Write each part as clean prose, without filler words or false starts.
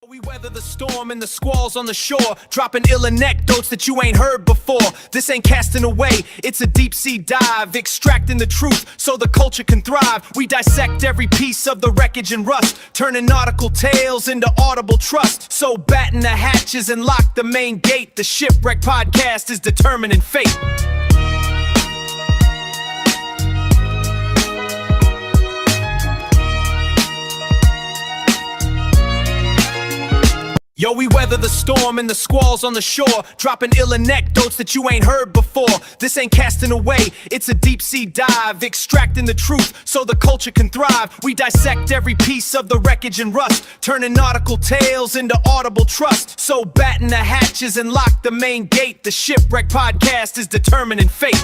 We weather the storm and the squalls on the shore, dropping ill anecdotes that you ain't heard before. This ain't casting away, it's a deep sea dive, extracting the truth so the culture can thrive. We dissect every piece of the wreckage and rust, turning nautical tales into audible trust. So batten the hatches and lock the main gate. The Shipwreck Podcast is determining fate. Yo, we weather the storm and the squalls on the shore, dropping ill anecdotes that you ain't heard before. This ain't casting away, it's a deep sea dive, extracting the truth so the culture can thrive. We dissect every piece of the wreckage and rust, turning nautical tales into audible trust. So batten the hatches and lock the main gate. The Shipwreck Podcast is determining fate.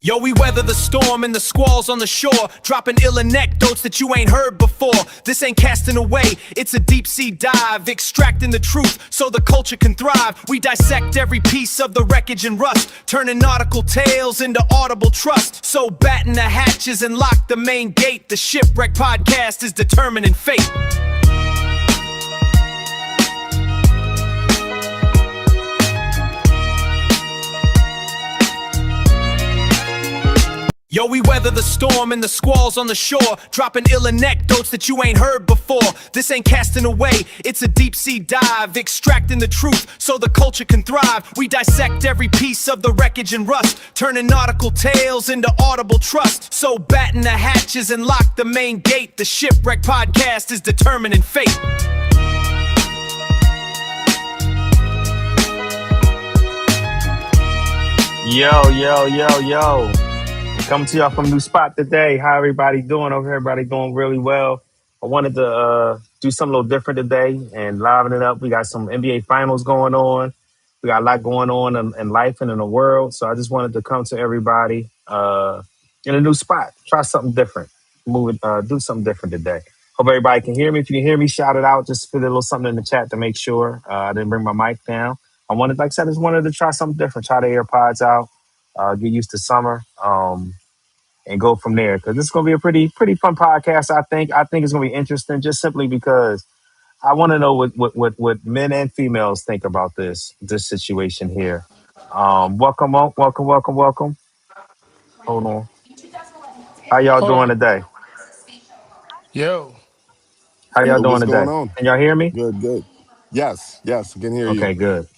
Yo, we weather the storm and the squalls on the shore, dropping ill anecdotes that you ain't heard before. This ain't casting away, it's a deep sea dive, extracting the truth so the culture can thrive. We dissect every piece of the wreckage and rust, turning nautical tales into audible trust. So batten the hatches and lock the main gate. The Shipwreck Podcast is determining fate. Yo, we weather the storm and the squalls on the shore, dropping ill anecdotes that you ain't heard before. This ain't casting away, it's a deep sea dive, extracting the truth so the culture can thrive. We dissect every piece of the wreckage and rust, turning nautical tales into audible trust. So batten the hatches and lock the main gate. The Shipwreck Podcast is determining fate. Yo. Coming to y'all from a new spot today. How everybody doing? Hope everybody doing really well. I wanted to do something a little different today and liven it up. We got some NBA finals going on. We got a lot going on in life and in the world. So I just wanted to come to everybody in a new spot. Try something different. Do something different today. Hope everybody can hear me. If you can hear me, shout it out. Just put a little something in the chat to make sure I didn't bring my mic down. Like I said, I just wanted to try something different. Try the AirPods out. Get used to summer. And go from there, because this is going to be a pretty fun podcast. I think it's going to be interesting, just simply because I want to know what men and females think about this situation here. Welcome. Hold on. How y'all Hold doing on. today? Yo. How y'all Yo, doing what's today? going on? Can y'all hear me? Good. Yes, I can hear you. Okay, good.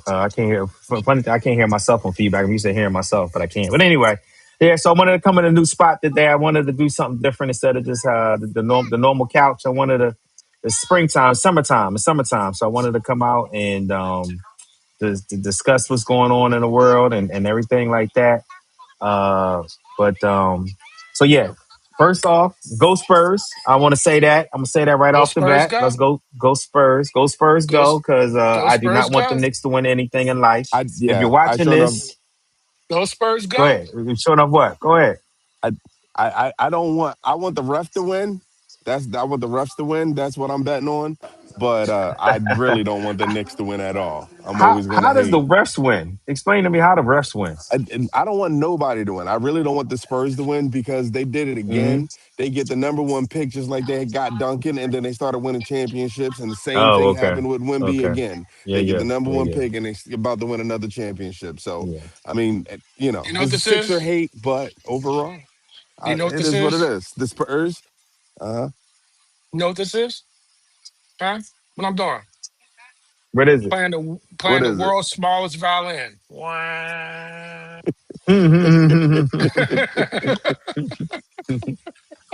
I can't hear. Funny thing, I can't hear myself on feedback. I'm used to hearing myself, but I can't. But anyway, yeah. So I wanted to come in a new spot today. I wanted to do something different instead of just the normal couch. I wanted to. It's springtime, summertime. It's summertime, so I wanted to come out and to discuss what's going on in the world and everything like that. So yeah. First off, go Spurs. I want to say that. I'm gonna say that right Go off the Spurs bat. Let's go. go Spurs. Go Spurs Go, go, because go I do Spurs not want the go. Knicks to win anything in life. If you're I watching showed up. this, Go Spurs go go. ahead. You're showing up what? Go ahead. I I don't want. I want the ref to win. I want the refs to win. That's what I'm betting on. But I really don't want the Knicks to win at all. I'm How always going to how does the hate. refs win? Explain to me how the refs win. I don't want nobody to win. I really don't want the Spurs to win because they did it Hmm. again. They get the number one pick just like they got Duncan, and then they started winning championships. And the same Oh, thing okay. happened with Wemby Okay. again. Yeah, They get yeah, the number yeah, one yeah, pick, and they're about to win another championship. So, yeah. I mean, You know what this is this Sixer is? hate, but overall, You know what it this is what it is? is. The Spurs, uh, You know what this is? Huh? What I'm doing? What is it? Playing what the is it? world's smallest violin. Wah.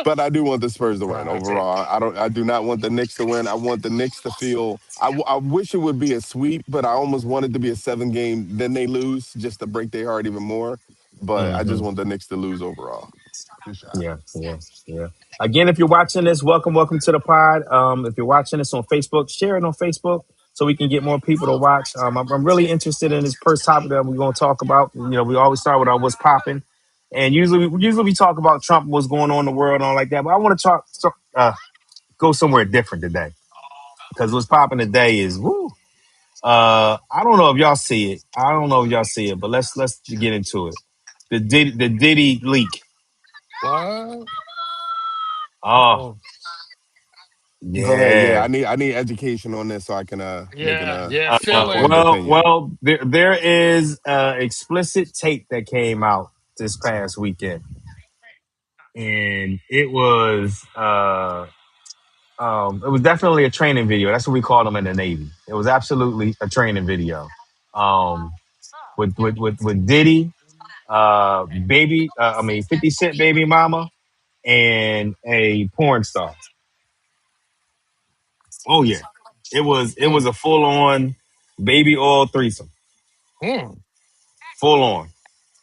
But I do want the Spurs to win Right. overall. I don't. I do not want the Knicks to win. I want the Knicks to feel. I wish it would be a sweep, but I almost want it to be a 7 game. Then they lose just to break their heart even more. But I Hmm. just want the Knicks to lose overall. Yeah. Again, if you're watching this, welcome to the pod. If you're watching this on Facebook, share it on Facebook so we can get more people to watch. I'm really interested in this first topic that we're going to talk about. We always start with our what's popping, and usually we talk about Trump and what's going on in the world and all like that. But I want to go somewhere different today because what's popping today is woo. I don't know if y'all see it. I don't know if y'all see it, but let's get into it. The Diddy leak. What? Oh, Oh, Go ahead. Yeah, yeah. I need education on this so I can make an yeah, yeah. Fill informed in. opinion. There is explicit tape that came out this past weekend, and it was definitely a training video. That's what we call them in the Navy. It was absolutely a training video. Um, with Diddy, baby, I mean 50 Cent baby mama, and a porn star. Oh yeah, it was Mm, a full on baby oil threesome, mm. full on,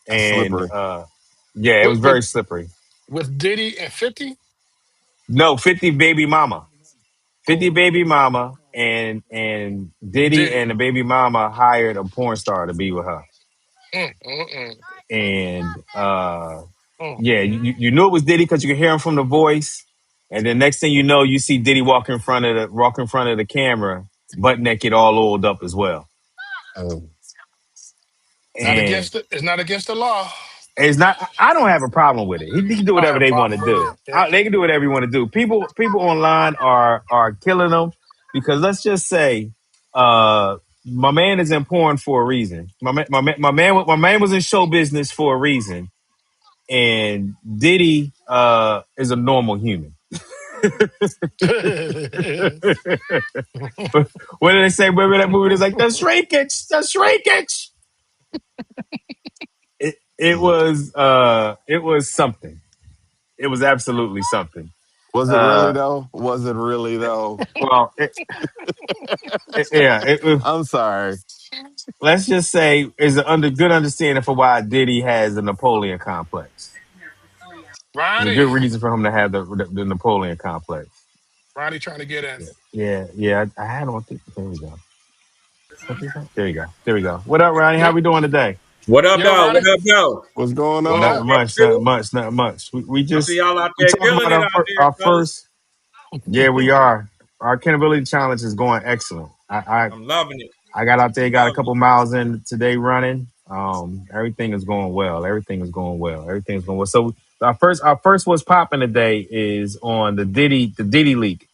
That's and slippery. yeah, it was With, very with slippery. with Diddy and 50? No, 50 baby mama, 50 Oh, baby mama, and Diddy and Diddy. the baby mama hired a porn star to be with her, Mm, mm, mm, and mm. yeah, you knew it was Diddy because you could hear him from the voice, and then next thing you know, you see Diddy walk in front of the camera, butt naked, all oiled up as well, Oh. Not and against the, it's not against the law. it's not. I don't have a problem with it. He can do I whatever have a they want to problem with do. it. Yeah. They can do whatever you want to do. People online are killing them because let's just say, my man is in porn for a reason. My man was in show business for a reason, and Diddy is a normal human. What did they say? Remember that movie? It's like the shrinkage. It was something. It was absolutely something. Was it really Uh, though? Was it really though? well, yeah. I'm sorry. Let's just say is an good understanding for why Diddy has the Napoleon complex. There's a Ronnie. good reason for him to have the Napoleon complex. Ronnie trying to get in. Yeah, yeah, yeah. I had on. There we go. There you go. There we go. What up, Ronnie? How Yep. we doing today? What up, Yo, dog? What Ronnie. up, though? What's going What Nothing up? on? much. Nothing much. Nothing much. I see y'all out We there talking killing about it out there, our fellas. first. Yeah, we are. Our accountability challenge is going excellent. I'm loving it. I got out there, I'm got a loving couple it. miles in today running. Everything is going well. Everything is going well. Everything's going well. So our first what's popping today is on the Diddy leak.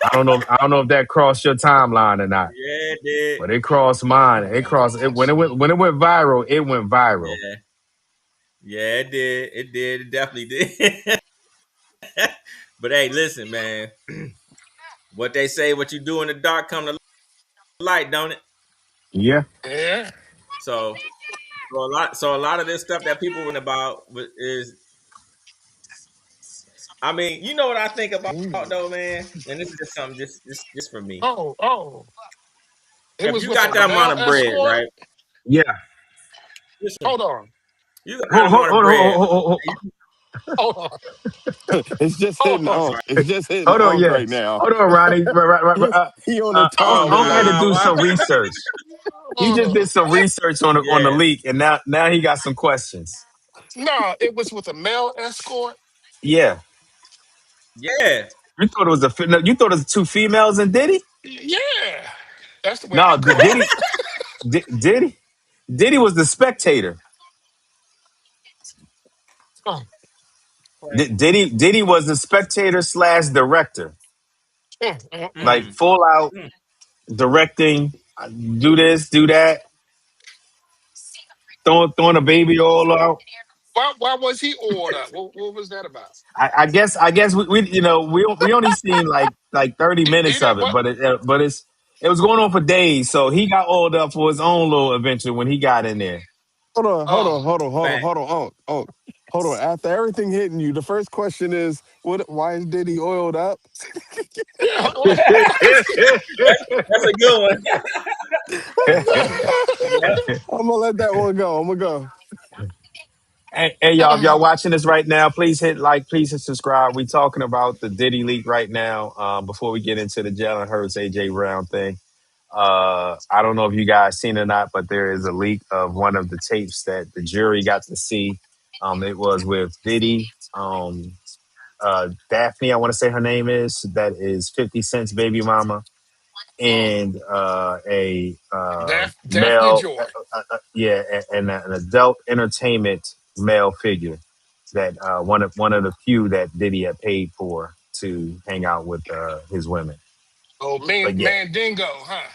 I don't know if that crossed your timeline or not, Yeah, it did. but it crossed mine. It crossed it when it went viral. It went viral. Yeah, yeah, it did. It did. It definitely did. But hey, listen, man. What they say, what you do in the dark, come to light, don't it? Yeah, Yeah. So, so a lot of this stuff that people were about is, I mean, you know what I think about Ooh. though, man. And this is just something just for me. Oh, oh. It If was you with got a that amount male of bread, escort. right? yeah. Listen, Hold on. you got that Hold, hold, amount of hold, bread. hold, hold, hold, Hold on. It's just Hold hitting on. I'm Unc. sorry. It's just hitting hold on, Unc yeah. right now. Hold on, Ronnie. He on the Oh tongue Unc had to tonight. wow, do wow. some research. He just did Oh. some research on the Yeah, leak, and now he got some questions. No, it was with a male escort. Yeah, yeah, no, you thought it was two females and Diddy? Yeah. That's the way I No, caught it. Diddy was the spectator. Oh. Diddy was the spectator slash director, Mm, mm, mm. like mm, full out mm. directing. Do this, do that, throwing a baby all out. Why was he oiled up? What was that about? I guess we only seen like 30 minutes He of didn't it, what? but it was going on for days. So he got oiled up for his own little adventure when he got in there. Hold on, hold Oh. on, hold on, hold on, Fact. hold on, Unc, Unc. Hold on. After everything hitting you, the first question is, what? Why is Diddy oiled up? Yeah. That's a good one. Yeah. I'm gonna let that one go. I'm gonna go. Hey, y'all, if y'all watching this right now, please hit like, please hit subscribe. We talking about the Diddy leak right now. Before we get into the Jalen Hurts AJ Brown thing, I don't know if you guys seen it or not, but there is a leak of one of the tapes that the jury got to see. It was with Diddy, Daphne, I want to say her name is, that is 50 Cent's baby mama, and a Daphne male, Joy. yeah, and an adult entertainment male figure that one of the few that Diddy had paid for to hang out with his women. Oh, But yeah, Mandingo, huh?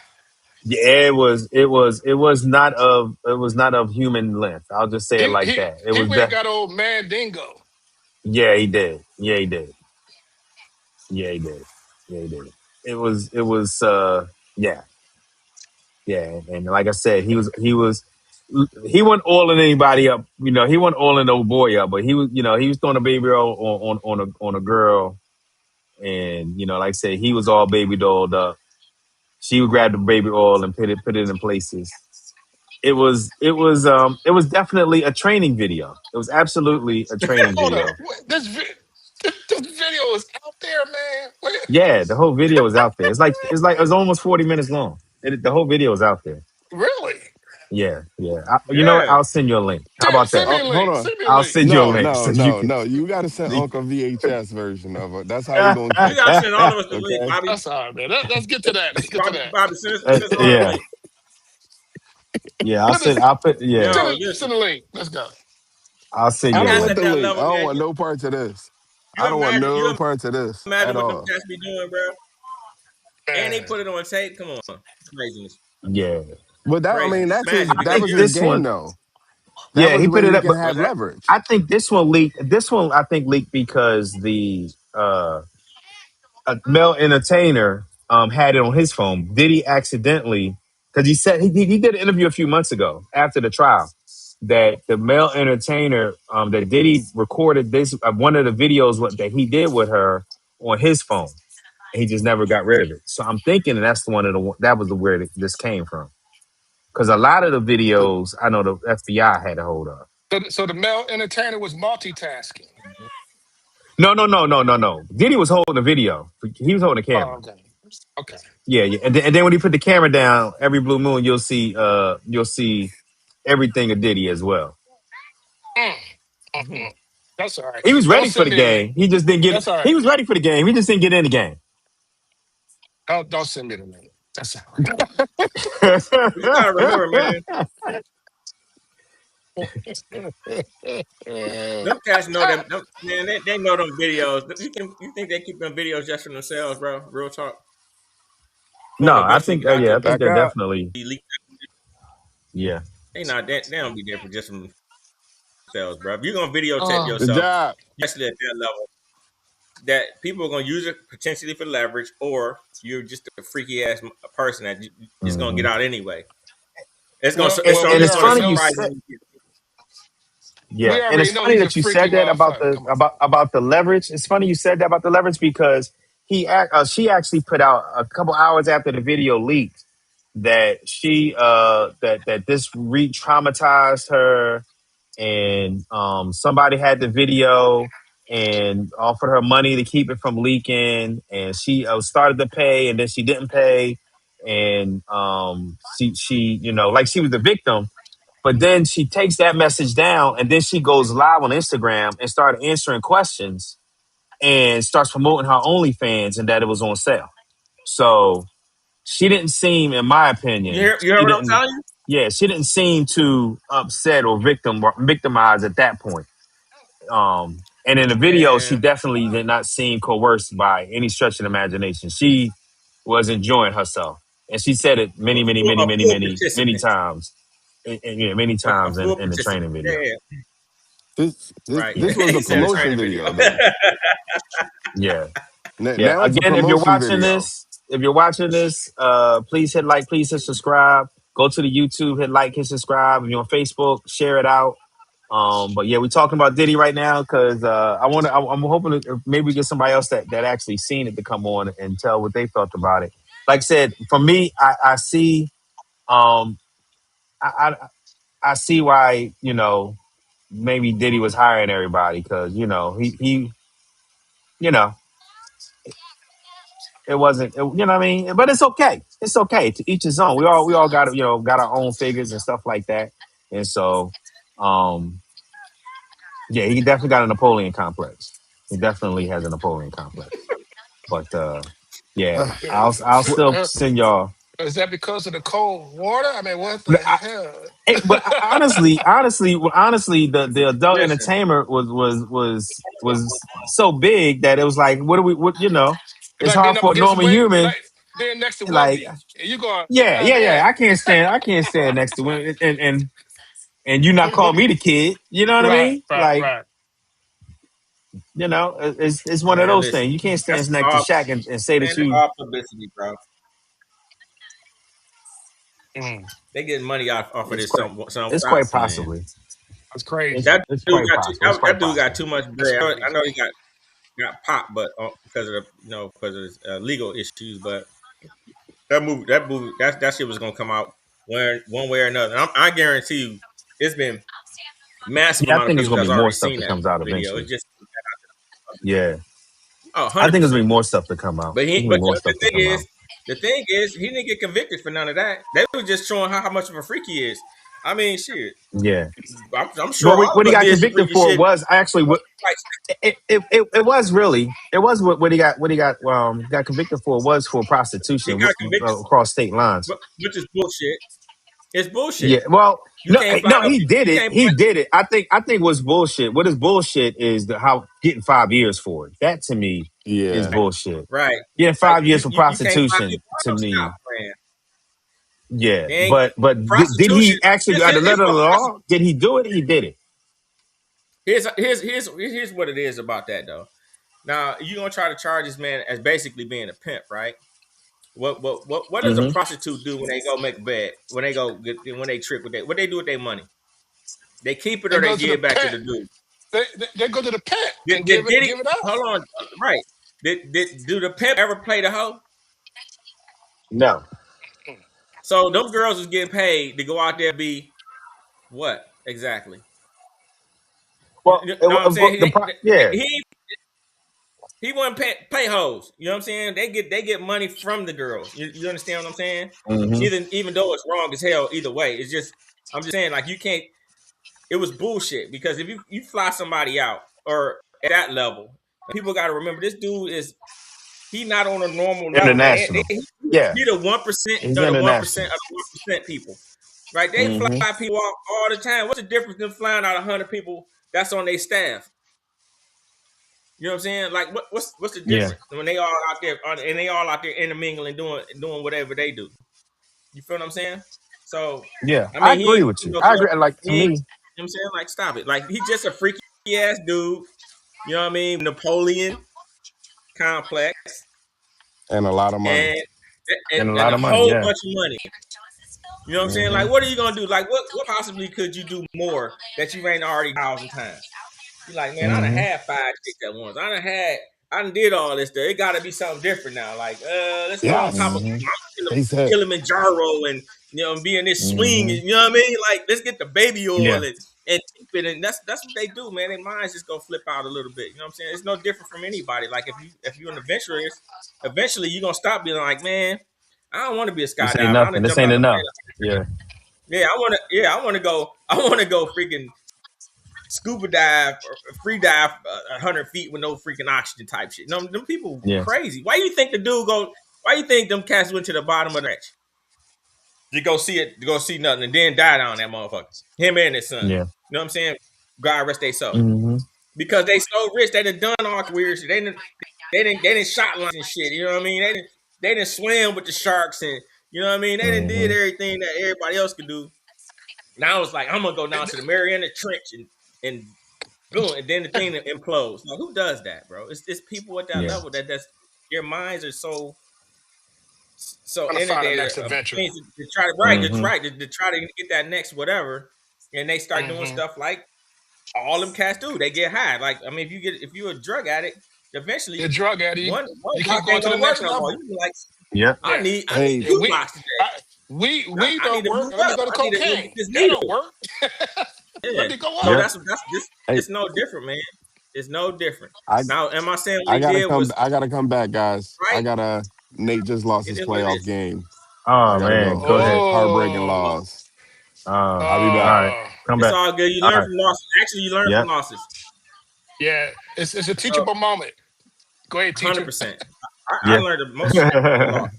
yeah, it was not of human length. I'll just say it He like he that. It he was went and got old Mandingo. yeah, he did. Yeah, he did. Yeah, he did. Yeah, he did. It was yeah. Yeah, and like I said, he wasn't oiling anybody up. You know, he wasn't oiling no boy up, but he was throwing a baby oil on a girl, and like I said, he was all baby dolled up. She would grab the baby oil and put it in places. It was definitely a training video. It was absolutely a training Hold up, video. this video is out there, man. Yeah, the whole video is out there. It's almost 40 minutes long. The whole video is out there. Really? Yeah, yeah. You know what? Yeah. I'll send you a link. How about Send that? me a Hold link. on. Send me a I'll link. send you a No, link no, so you no, can. no. You got to send Uncle VHS version of it. That's how we Yeah, gonna You catch gotta it. send all of us the link, Okay. Bobby. That's all right, man. Let's get to that. Let's get to that. Bobby, send us all the link. yeah. Send us Yeah, Yo, send listen. a link. Let's go. I'll send I you a don't Cats want at link. the that link. I level, don't man. want no parts of this. You I don't want imagine no you parts of this imagine at what them all. cats be doing, bro. And they Man. put it on tape. Come on, craziness, Yeah, But craziness. Imagine I that because think was you're his this game one. though. That Yeah, was he where put it he up, can but what's have that? leverage. I think this one leaked. This one I think leaked because the a male entertainer had it on his phone. Did he accidentally? Because he said he did an interview a few months ago after the trial that the male entertainer that Diddy recorded this one of the videos that he did with her on his phone. And he just never got rid of it. So I'm thinking that's the one of that was the where this came from. Because a lot of the videos I know the FBI had a hold of. So the male entertainer was multitasking. No, no, no, no, no, no. Diddy was holding the video. He was holding the Oh, camera. okay. Okay. Yeah, yeah. And then when he put the camera down, every blue moon, you'll see everything of Diddy as well. Mm, mhm. That's all right. He was Don't ready for send the me a link. game. He just didn't get it. That's all right. He was ready for the game. He just didn't get in the game. Don't send me the link. That's all But you gotta remember, man. right. Them cats know them. Man, they know them videos. You think they keep them videos just for themselves, bro? Real talk. For No, them I eventually think get out there, I think be Back they're up. definitely leaked. yeah. They don't be there for just themselves, bro. If you're gonna videotape Oh, Good yourself, job. especially at that level, that people are gonna use it potentially for leverage, or you're just a freaky ass person that is gonna get Hmm. out anyway. It's gonna well, And, well, and we it's it's gonna already funny you know. surprise said you. yeah, We and it's already know funny he's a that you freaky said that about motherfucker. the Come on. about the leverage. It's funny you said that about the leverage because she actually put out a couple hours after the video leaked that that this re-traumatized her and somebody had the video and offered her money to keep it from leaking and she started to pay and then she didn't pay and she like she was the victim but then she takes that message down and then she goes live on Instagram and started answering questions and starts promoting her OnlyFans and that it was on sale. So she didn't seem, in my opinion, You heard she what I'm didn't. telling you? Yeah, she didn't seem too upset or victimized at that point. And in the video, she Man, definitely did not seem coerced by any stretch of the imagination. She was enjoying herself, and she said it many, many, many, a many, full many, many participant, times, many a times full in the training participant. Yeah, video. yeah, This this right. Yeah, this was He a said a yeah, promotion training video. video though. yeah. Yeah. Now it's a Again, promotion video. if you're watching this, please hit like, please hit subscribe. Go to the YouTube, hit like, hit subscribe. If you're on Facebook, share it out. But yeah, we're talking about Diddy right now because I'm hoping to maybe get somebody else that actually seen it to come on and tell what they felt about it. Like I said, for me, I see, um, I, I I see why maybe Diddy was hiring everybody because he you know it wasn't what I mean. But it's okay. It's okay to each his own. We all got got our own figures and stuff like that, and so um yeah, he definitely got a Napoleon complex. He definitely has a Napoleon complex. But Yeah, Uh, I'll still send y'all. Is that because of the cold water? I mean, what the But hell? honestly, the adult Listen, entertainment was so big that it was like, what do we? What you know? It's Like being hard up for a against normal Wemby, human. like being next to Like, Wemby, and you going, yeah, God yeah, yeah. damn. I can't stand next to women, and you not call me the kid. You know what I Right, mean? right, Like, right. it's one of man, those listen. things. You can't That's stand next to all, Shaq and say man. that That's you. all publicity, bro. Mm, They getting money off of It's this quite. some It's without quite saying. possibly. that's crazy. It's quite possible. It's That quite dude got possible. too much That's bread. I crazy. know he got popped, but because of the because of his, legal issues. But that shit was gonna come out one way or another. I guarantee you, it's been massive Yeah, I amount of think it's people gonna that's be more already stuff seen that that comes out video. eventually. It's just Yeah, oh, I 100 think there's gonna percent. be more stuff to come out. But There's he, gonna be but more stuff to come out. the thing is, he didn't get convicted for none of that. They were just showing how much of a freak he is. I mean, shit. Yeah. I'm sure Well, all what he of us got did some convicted freaky for shit. was actually what Like, it was really it was what he got convicted for was for he prostitution got convicted, across state lines. which is bullshit. It's Yeah. bullshit. Well, You can't fly no, no. he did You it. can't He fly. did it. I think what's bullshit. What is bullshit is how getting 5 years for it. That to me is yeah. bullshit. Right. Getting Like 5 years for you can't fly your prostitution to no stop, me. man. Yeah. They ain't Did prostitution. he actually Here's, by the here's letter of what the law? Did he do it? He did it. here's what it is about that though. Now you gonna try to charge this man as basically being a pimp, right? What does a Hmm. prostitute do when they go make a bed? When they trick with that? What they do with their money? They keep it They or they go to give the it back to pet. the dude. They go to the pet Did, and did, did he? give it up. Hold on, right? Do the pimp ever play the hoe? No. So them girls was getting paid to go out there and be what exactly? Well, You know what I'm saying? yeah. He wouldn't pay hoes. You know what I'm saying? They get money from the girls. You understand what I'm saying? Hmm. Even though it's wrong as hell, either way, it's just I'm just saying like you can't. It was bullshit because if you fly somebody out or at that level, people got to remember this dude is he not on a normal level, man. International. Yeah. He the 1% He's of the 1% international. of the 1% people, right? They fly Hmm. people off all the time. What's the difference than flying out 100 people that's on their staff? You know what I'm saying? Like, what's the Yeah. difference when they all out there and they all out there intermingling, doing whatever they do? You feel what I'm saying? So, Yeah. I I mean, he agree ain't with you you. know, I agree. Like to he ain't, me, you know what I'm saying? Like, stop it. Like, he's just a freaky ass dude. You know what I mean? Napoleon complex And a lot of money. and and a and lot a of money. whole Yeah. bunch of money. You know what I'm saying? Hmm. Like, what are you gonna do? Like, what possibly could you do more that you ain't already 1,000 times? You like, man, I done Hmm. had 5 chicks at once. I done did all this stuff. It got to be something different now. Like, let's go on top of Yes. Hmm. He said, Kilimanjaro and be in this swing. Hmm. And, you know what I mean? Like, let's get the baby Yeah. oil and keep it. And that's what they do, man. Their minds just gonna flip out a little bit. You know what I'm saying? It's no different from anybody. Like, if you're an adventurous, eventually you're gonna stop being like, man, I don't want to be a This ain't skydiver. I nothing. done This jumped ain't out the enough. plane. Yeah. Yeah, I want to go. I want to go freaking scuba dive or free dive 100 feet with no freaking oxygen type shit. No, them people Yeah. crazy. Why you think the dude go? Why you think them cats went to the bottom of the trench to go see it, to go see nothing, and then died on that motherfucker? Him and his son. Yeah. You know what I'm saying? God rest their soul. Hmm. Because they so rich, they done all weird shit. They didn't shot lines and shit. You know what I mean? They didn't swim with the sharks and you know what I mean. They didn't did Hmm. everything that everybody else could do. Now it's like I'm gonna go down to the Mariana Trench and boom, and then the thing implodes. Like who does that, bro? It's people at that Yeah. level that's their minds are so Trying to find the inundated next of adventure. things to try to Hmm. to try to get that next whatever, and they start doing Hmm. stuff like all them cats do. They get high. Like I mean, if you're a drug addict, You're a eventually drug addict. one You keep block going ain't to the gonna work next no more. level. You be like, Yeah. I Yeah. need hey, two We, blocks today. we I need don't to work. move Let me up. go to I need to go get cocaine. this That don't needle. work. Yeah. Let me go So up. Yeah. that's this. hey, It's no different, man. It's no different. I Now, am I saying what I he gotta did come. was I gotta come back, guys. right? Nate just lost It his is what it playoff is. game. I Oh gotta man. go. Go ahead. Heartbreaking Oh, loss. All I'll be back. right. oh, Come It's back. all good. You All learn right. from losses. Actually, you learn from Yep. losses. yeah. It's a So, teachable moment. Go ahead, teacher. 100%. I Yeah. learned the most respect from the loss.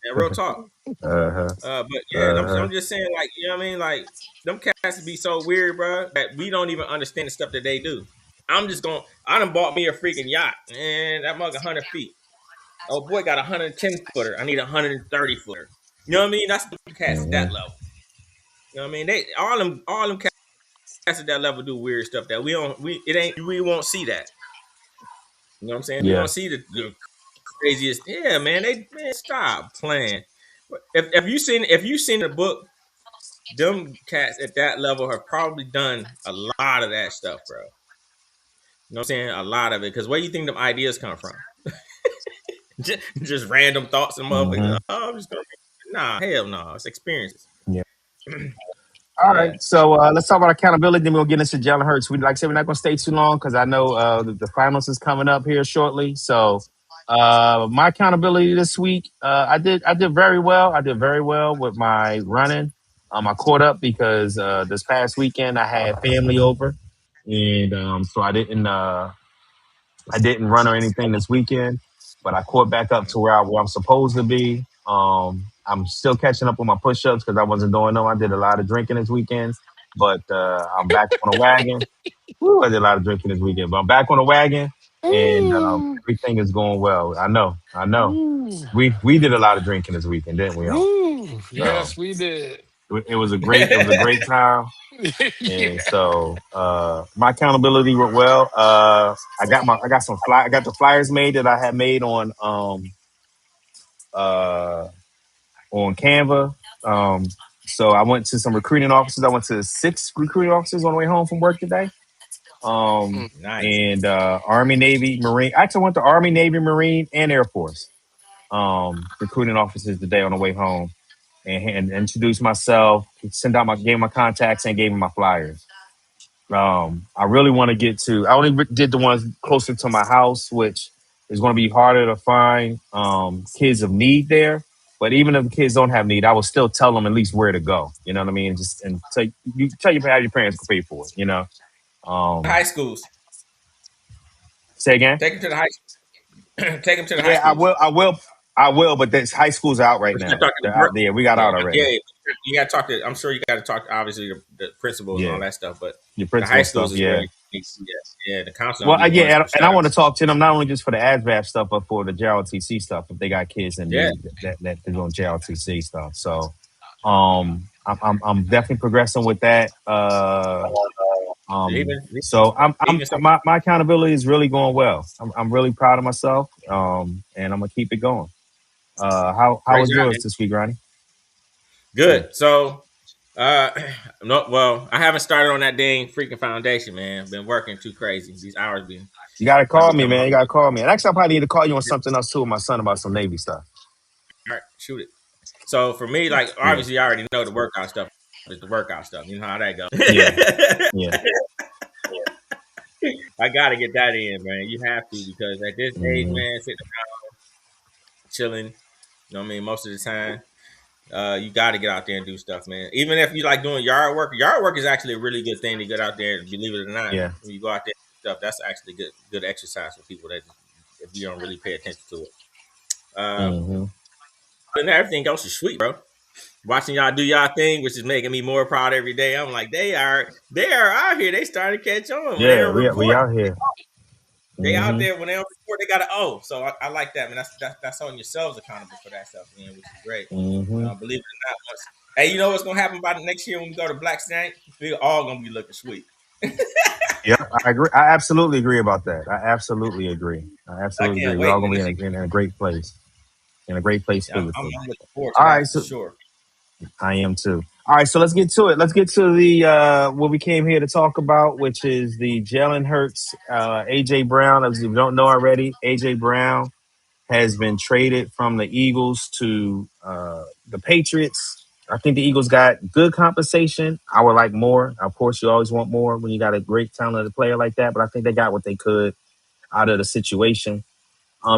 Yeah, real talk. Uh-huh. But yeah, Uh-huh. I'm just saying, like, you know what I mean? Like, them cats be so weird, bro, that we don't even understand the stuff that they do. I done bought me a freaking yacht, and that mug 100 feet. Oh boy, got a 110 footer. I need a 130 footer. You know what I mean? That's the cats at that Mm-hmm. level. You know what I mean? They all them cats at that level do weird stuff that we won't see that. You know what I'm saying? We Yeah. won't see the craziest. Yeah, man. Man, stop playing. If you seen the book, them cats at that level have probably done a lot of that stuff, bro. You know what I'm saying? A lot of it. Because where do you think them ideas come from? just random thoughts and Mm-hmm. motherfuckers. Oh, I'm just gonna. Nah, hell no. It's experiences. Yeah. All Yeah. right. So let's talk about accountability. Then we'll get into Jalen Hurts. We like I said, we're not going to stay too long because I know the finals is coming up here shortly. So my accountability this week, I did very well. I did very well with my running. I caught up because this past weekend I had family over, and so I didn't run or anything this weekend, but I caught back up to where I'm supposed to be. I'm still catching up on my push-ups because I wasn't doing them. I did a lot of drinking this weekend, but I'm back on the wagon. Woo, I did a lot of drinking this weekend, but I'm back on the wagon, and Ooh, everything is going well. I know. ooh, We did a lot of drinking this weekend, didn't we all? ooh. So Yes, we did. it was a great time. And Yeah. so my accountability went well. I got the flyers made that I had made uh on Canva. So I went to some recruiting offices. I went to 6 recruiting offices on the way home from work today. Um Mm. Nice. and Army, Navy, Marine. I actually went to Army, Navy, Marine, and Air Force recruiting offices today on the way home and introduced myself, gave my contacts and gave them my flyers. I really want to get to. I only did the ones closer to my house, which is going to be harder to find kids of need there. But even if the kids don't have need, I will still tell them at least where to go. You know what I mean? Just and tell you how your parents can pay for it. You know. High Um, schools. Say again. Take them to the high. Take them to the high Yeah, schools. I will. But this high school's out right But you got now. to talk to They're the out there. We got yeah, out already. yeah. You got to talk to. I'm sure you got to talk to obviously the principals and all Yeah, that stuff. But your the high principal schools stuff. is where Yeah. you need to, yeah. The counselor Well, gonna be the ones yeah, for and I shout want to outs. talk to them not only just for the ASVAB stuff, but for the JLTC stuff. If they got kids in Yeah. need that they're doing JLTC stuff. So, I'm definitely progressing with that. Even So even some my accountability is really going well. I'm really proud of myself. And I'm gonna keep it going. How great was job, yours man. this week, Ronnie? Yeah, Good. So, uh, no, well, I haven't started on that dang freaking foundation, man. Been working too crazy. These hours you gotta might call be me, coming man. home. You gotta call me. And actually, I probably need to call you on something else too with my son about some Navy stuff. All right, shoot it. So for me, like Yeah, obviously, I already know the workout stuff is the workout stuff. You know how that goes. yeah, yeah. I gotta get that in, man. You have to because at this age, Hmm. man, sitting around chilling. You know what I mean? Most of the time, you got to get out there and do stuff, man. Even if you like doing yard work is actually a really good thing to get out there. Believe it or not, Yeah. when you go out there and do stuff, that's actually good exercise for people that if you don't really pay attention to it. Uh, Hmm. and everything else is sweet, bro. Watching y'all do y'all thing, which is making me more proud every day. I'm like, they are out here. They starting to catch on when they Yeah, don't we report. out here. They out Hmm. there when they don't report, they got an O. So I like that, man. That's holding yourselves accountable for that stuff, man, which is great. Hmm. Believe it or not, hey, you know what's gonna happen by the next year when we go to Black Saint? We all gonna be looking sweet. Yeah, I agree. I absolutely agree about that. I absolutely agree. I I absolutely agree. can't We're wait, all gonna man. be This is, in a great place. In a great place physically. I'm looking forward to All right, that for so sure. I am too. All right, so let's get to it. Let's get to the what we came here to talk about, which is the Jalen Hurts, AJ Brown. As you don't know already, AJ Brown has been traded from the Eagles to the Patriots. I think the Eagles got good compensation. I would like more. Of course, you always want more when you got a great talented player like that, but I think they got what they could out of the situation.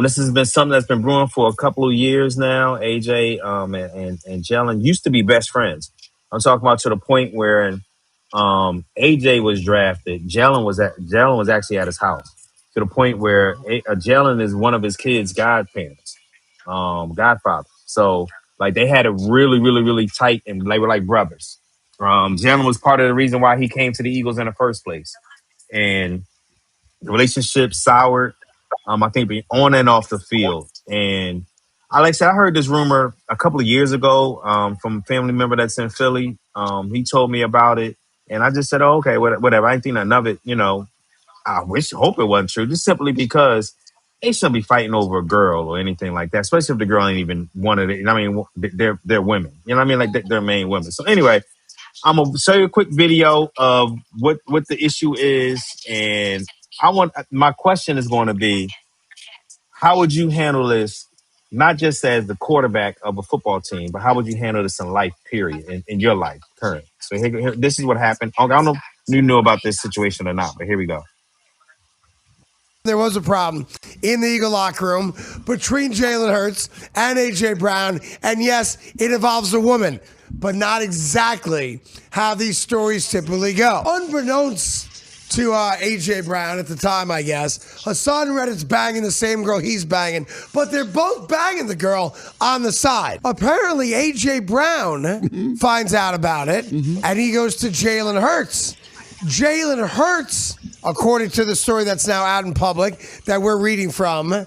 This has been something that's been brewing for a couple of years now. AJ and Jalen used to be best friends. I'm talking about to the point where AJ was drafted. Jalen was actually at his house. to the point where Jalen is one of his kids' godparents, godfather. So like they had a really, really, really tight, and they were like brothers. Jalen was part of the reason why he came to the Eagles in the first place, and the relationship soured. I think on and off the field, and like I said, I heard this rumor a couple of years ago from a family member that's in Philly. He told me about it, and I just said, "Oh, okay, whatever." I didn't think nothing of it. Hope it wasn't true, just simply because they shouldn't be fighting over a girl or anything like that, especially if the girl ain't even one of the. I mean, they're women. You know what I mean? Like they're main women. So anyway, I'm gonna show you a quick video of what the issue is, and my question is going to be, how would you handle this? Not just as the quarterback of a football team, but how would you handle this in life, period, in your life, current? So this is what happened. I don't know if you knew about this situation or not, but here we go. There was a problem in the Eagle locker room between Jalen Hurts and A.J. Brown. And yes, it involves a woman, but not exactly how these stories typically go. Unbeknownst to A.J. Brown at the time, I guess, Haason Reddick's banging the same girl he's banging, but they're both banging the girl on the side. Apparently, A.J. Brown finds out about it, and he goes to Jalen Hurts. Jalen Hurts, according to the story that's now out in public that we're reading from,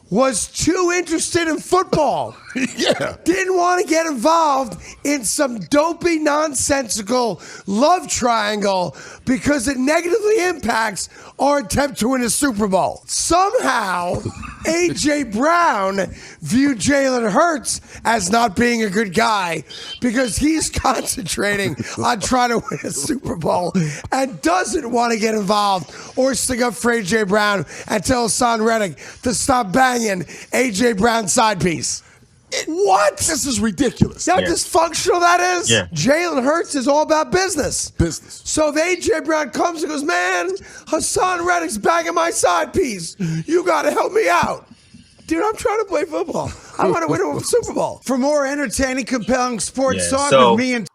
was too interested in football. Yeah. Didn't want to get involved in some dopey, nonsensical love triangle because it negatively impacts our attempt to win a Super Bowl. Somehow, A.J. Brown viewed Jalen Hurts as not being a good guy because he's concentrating on trying to win a Super Bowl and doesn't want to get involved or stick up for A.J. Brown and tell Haason Reddick to stop banging A.J. Brown's side piece. What? This is ridiculous. See how dysfunctional that is? Yeah. Jalen Hurts is all about business. Business. So if A.J. Brown comes and goes, man, Haason Reddick's banging my side piece. You got to help me out. Dude, I'm trying to play football. I want to win a Super Bowl. For more entertaining, compelling sports talk So with me and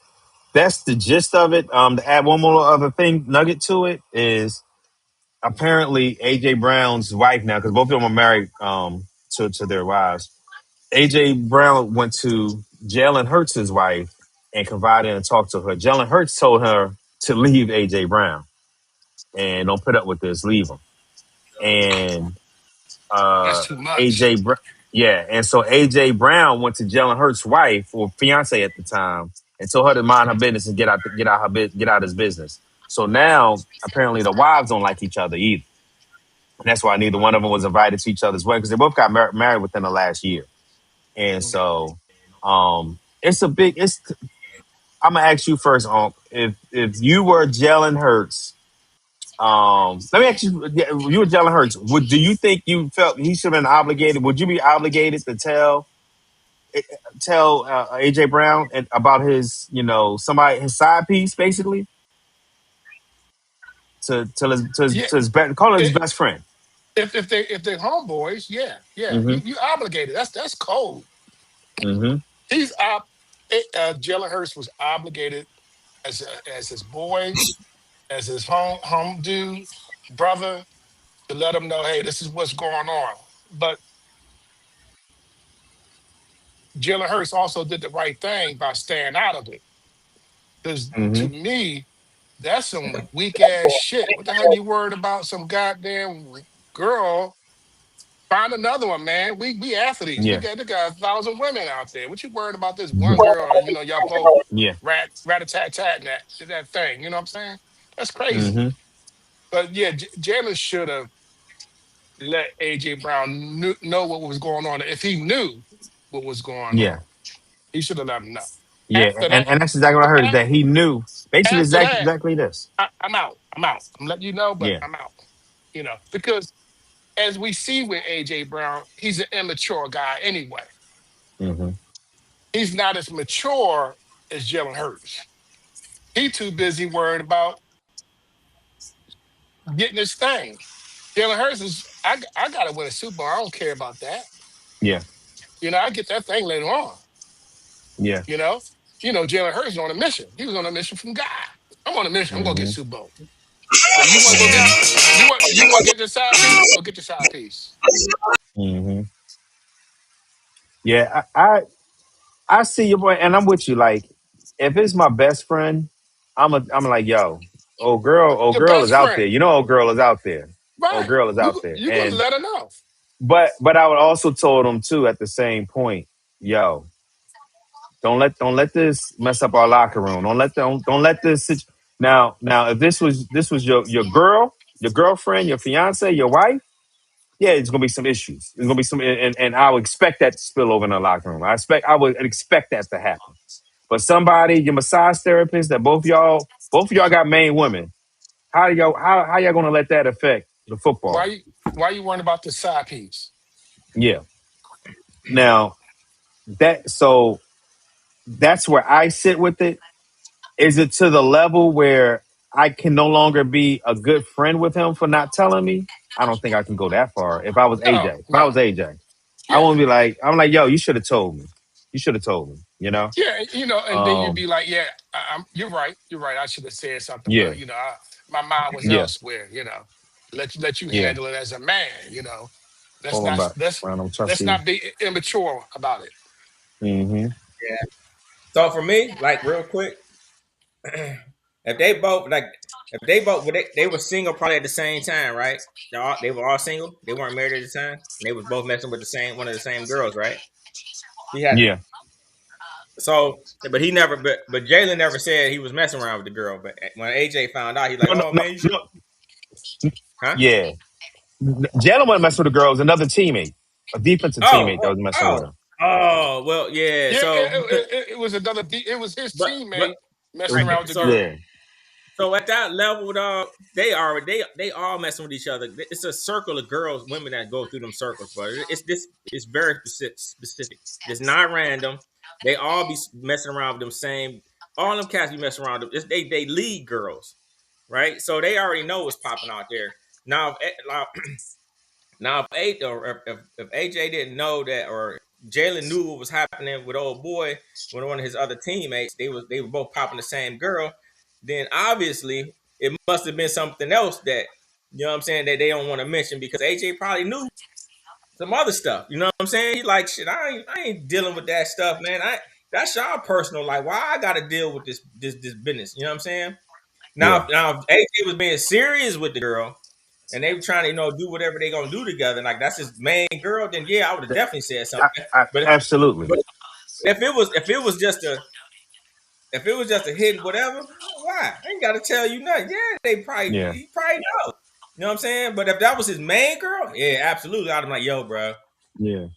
that's the gist of it. To add one more other nugget to it is apparently A.J. Brown's wife now, because both of them are married to their wives. A.J. Brown went to Jalen Hurts' wife and confided and talked to her. Jalen Hurts told her to leave A.J. Brown and don't put up with this, leave him. And That's too much. A.J. And so A.J. Brown went to Jalen Hurts' wife or fiance at the time and told her to mind her business and get out his business. So now apparently the wives don't like each other either. And that's why neither one of them was invited to each other's wedding because they both got married within the last year. And so, I'm gonna ask you first, if you were Jalen Hurts, let me ask you, if you were Jalen Hurts, do you think you felt he should have been obligated? Would you be obligated to tell AJ Brown about his, his side piece, basically, to his call it his best friend? If they're homeboys, yeah, Mm-hmm. you obligated. That's cold. Mm-hmm. Jalen Hurts was obligated as his boy, as his home dude, brother, to let him know, hey, this is what's going on. But Jalen Hurts also did the right thing by staying out of it. Because to Mm-hmm. me, that's some weak ass shit. What the hell you worried about some goddamn girl? Find another one, man. We athletes. Yeah. They got 1,000 women out there. What you worried about this Mm-hmm. one girl? Y'all both Yeah. rat-a-tat-tat that thing. You know what I'm saying? That's crazy. Mm-hmm. But yeah, Jalen should have let AJ Brown know what was going on. If he knew what was going Yeah. on, he should have let him know. Yeah, After and that, that's exactly what I heard, is that he knew basically after that, exactly this. I'm out. I'm letting you know, but Yeah. I'm out. Because as we see with AJ Brown, he's an immature guy anyway. Mm-hmm. He's not as mature as Jalen Hurts. He too busy worried about getting his thing. Jalen Hurts is, I got to win a Super Bowl. I don't care about that. Yeah. I get that thing later on. Yeah. Jalen Hurts is on a mission. He was on a mission from God. I'm on a mission. I'm going to get Mm-hmm. Super Bowl. If you want to go get you want to get your side piece, go get your side piece. Hmm. Yeah, I see your point, and I'm with you. Like, if it's my best friend, I'm like, yo, old Your girl best is out there. friend, You know, old girl is out there. Old right? girl is out there, You gonna and let her know. but I would also told them too at the same point, yo, don't let this mess up our locker room. Don't let this now if this was your girl, your girlfriend, your fiance, your wife, yeah, it's gonna be some issues. There's gonna be some, and I would expect that to spill over in the locker room. I would expect that to happen. But somebody, your massage therapist, that both of y'all got main women. How y'all gonna let that affect the Why football? you why you worrying about the side piece? Yeah. Now that's where I sit with it. Is it to the level where I can no longer be a good friend with him for not telling me? I don't think I can go that far. If I was AJ, No, if I was no. AJ, I Yeah. won't be like, I'm like, yo, you should have told me. You should have told me, you know? Yeah, and then you'd Um, be like, "Yeah, you're right. You're right. I should have said something, yeah, but my mind was yeah, elsewhere. Let you yeah. handle it as a man. Let's Hold on not back. let's Round, I'm trying to let's see. not be immature about it. Mm-hmm. Yeah. So for me, like real quick, if they both like if they both they were single probably at the same time, right? They were all single. They weren't married at the time. And they was both messing with the same one of the same girls, right? He had Yeah. so, but he never, but Jalen never said he was messing around with the girl. But when AJ found out, he's like, No, no, "Oh no, man, you should, no. huh?" Yeah. Jalen wasn't messing with the girls. Another teammate, a defensive Oh, teammate that was messing with oh, her. oh. Well, yeah. Yeah, So, it was it was his but teammate messing around with the so Yeah. girl. So at that level, dog, they all messing with each other. It's a circle of girls, women that go through them circles, but it's very specific. It's not random. They all be messing around with them same. All them cats be messing around. They lead girls, right? So they already know what's popping out there. Now, now, if AJ didn't know that, or Jalen knew what was happening with old boy, with one of his other teammates, they were both popping the same girl. Then obviously it must have been something else that you know what I'm saying that they don't want to mention because AJ probably knew some other stuff. You know what I'm saying? He like shit. I ain't dealing with that stuff, man. That's y'all personal. Like why I got to deal with this business? You know what I'm saying? Yeah. Now if AJ was being serious with the girl and they were trying to, do whatever they gonna do together, like that's his main girl, then yeah, I would have definitely said something. But Absolutely. but if it was just a hit, whatever, why? I ain't gotta tell you nothing. Yeah, Yeah. he probably know. You know what I'm saying? But if that was his main girl, yeah, absolutely. I'd be like, yo, bro, Yeah.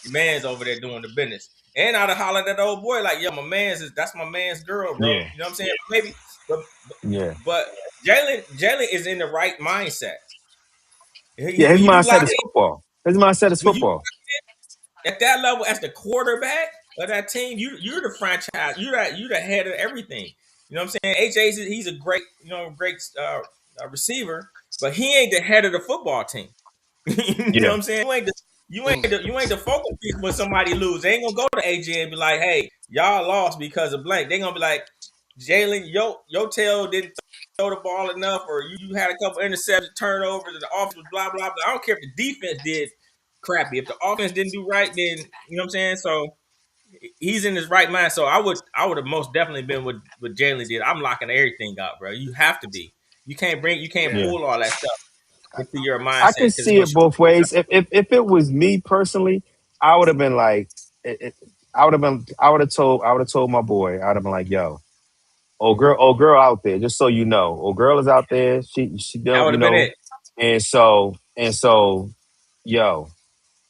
your man's over there doing the business. And I'd have hollered at the old boy, like, yo, that's my man's girl, bro. Yeah. You know what I'm saying? Maybe but Yeah. but Jalen is in the right mindset. Yeah. His When you mindset lock is in, football. His mindset is when you football. at that level as the quarterback of that team, you're the franchise. You're the head of everything. You know what I'm saying? He's a great receiver, but he ain't the head of the football team. You know Yeah. what I'm saying? Mm. You ain't the focal piece when somebody lose. They ain't gonna go to AJ and be like, hey, y'all lost because of blank. They gonna be like, Jalen, your tail didn't throw the ball enough, or you had a couple interceptions, turnovers, and the offense was blah blah blah. I don't care if the defense did crappy. If the offense didn't do right, then you know what I'm saying. So he's in his right mind. So I would have most definitely been what Jalen did. I'm locking everything out, bro. You have to be. You can't Yeah. Yeah. pull all that stuff into your I mindset can because it's see gonna it both ways. If it was me personally, I would have been like, I would have told my boy, I would have been like, yo, old girl out there, just so you know, old girl is out there. She that don't, would have been it. and so, yo,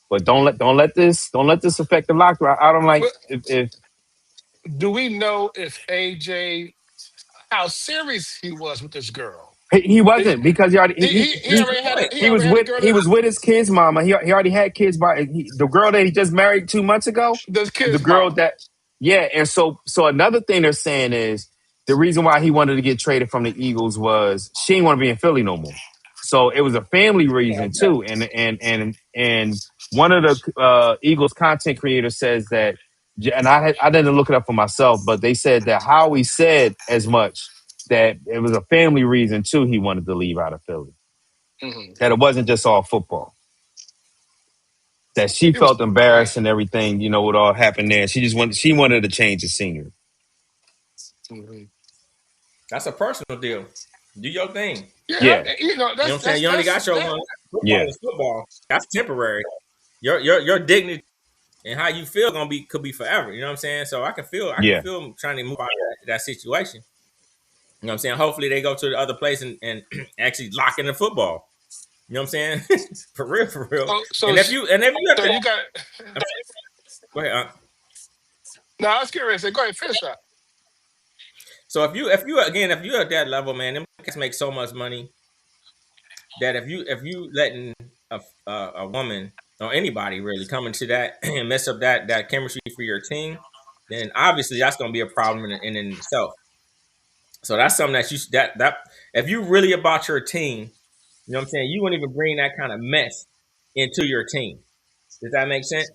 but don't let this affect the locker room. I don't like But if do we know if AJ how serious he was with this girl? he He wasn't because he already he That's the already had point. he already had a girl he that was with his kids' mama. He already had kids by the girl that he just married 2 months ago. this The kid's girl mama. that yeah, and so another thing they're saying is the reason why he wanted to get traded from the Eagles was she didn't want to be in Philly no more. So it was a family reason too. And one of the Eagles content creators says that, and I didn't look it up for myself, but they said that Howie said as much that it was a family reason too. He wanted to leave out of Philly. Mm-hmm. That it wasn't just all football. That she He was felt embarrassed and everything, what all happened there. She wanted to change the scenery. Mm-hmm. That's a personal deal. Do your thing. Yeah, Yeah. You know what I'm saying? You only got your one. Football is football. That's temporary. Your dignity and how you feel could be forever. You know what I'm saying? So I can feel trying to move out of that situation. You know what I'm saying? Hopefully they go to the other place and actually lock in the football. You know what I'm saying? For real, for real. So and if you have so to, you got. go ahead. No, I was curious. Go ahead, finish that. So if you're at that level, man, them cats make so much money that if you letting a woman or anybody really come into that and mess up that chemistry for your team, then obviously that's going to be a problem in itself. So that's something that if you really about your team, you know what I'm saying, you wouldn't even bring that kind of mess into your team. Does that make sense?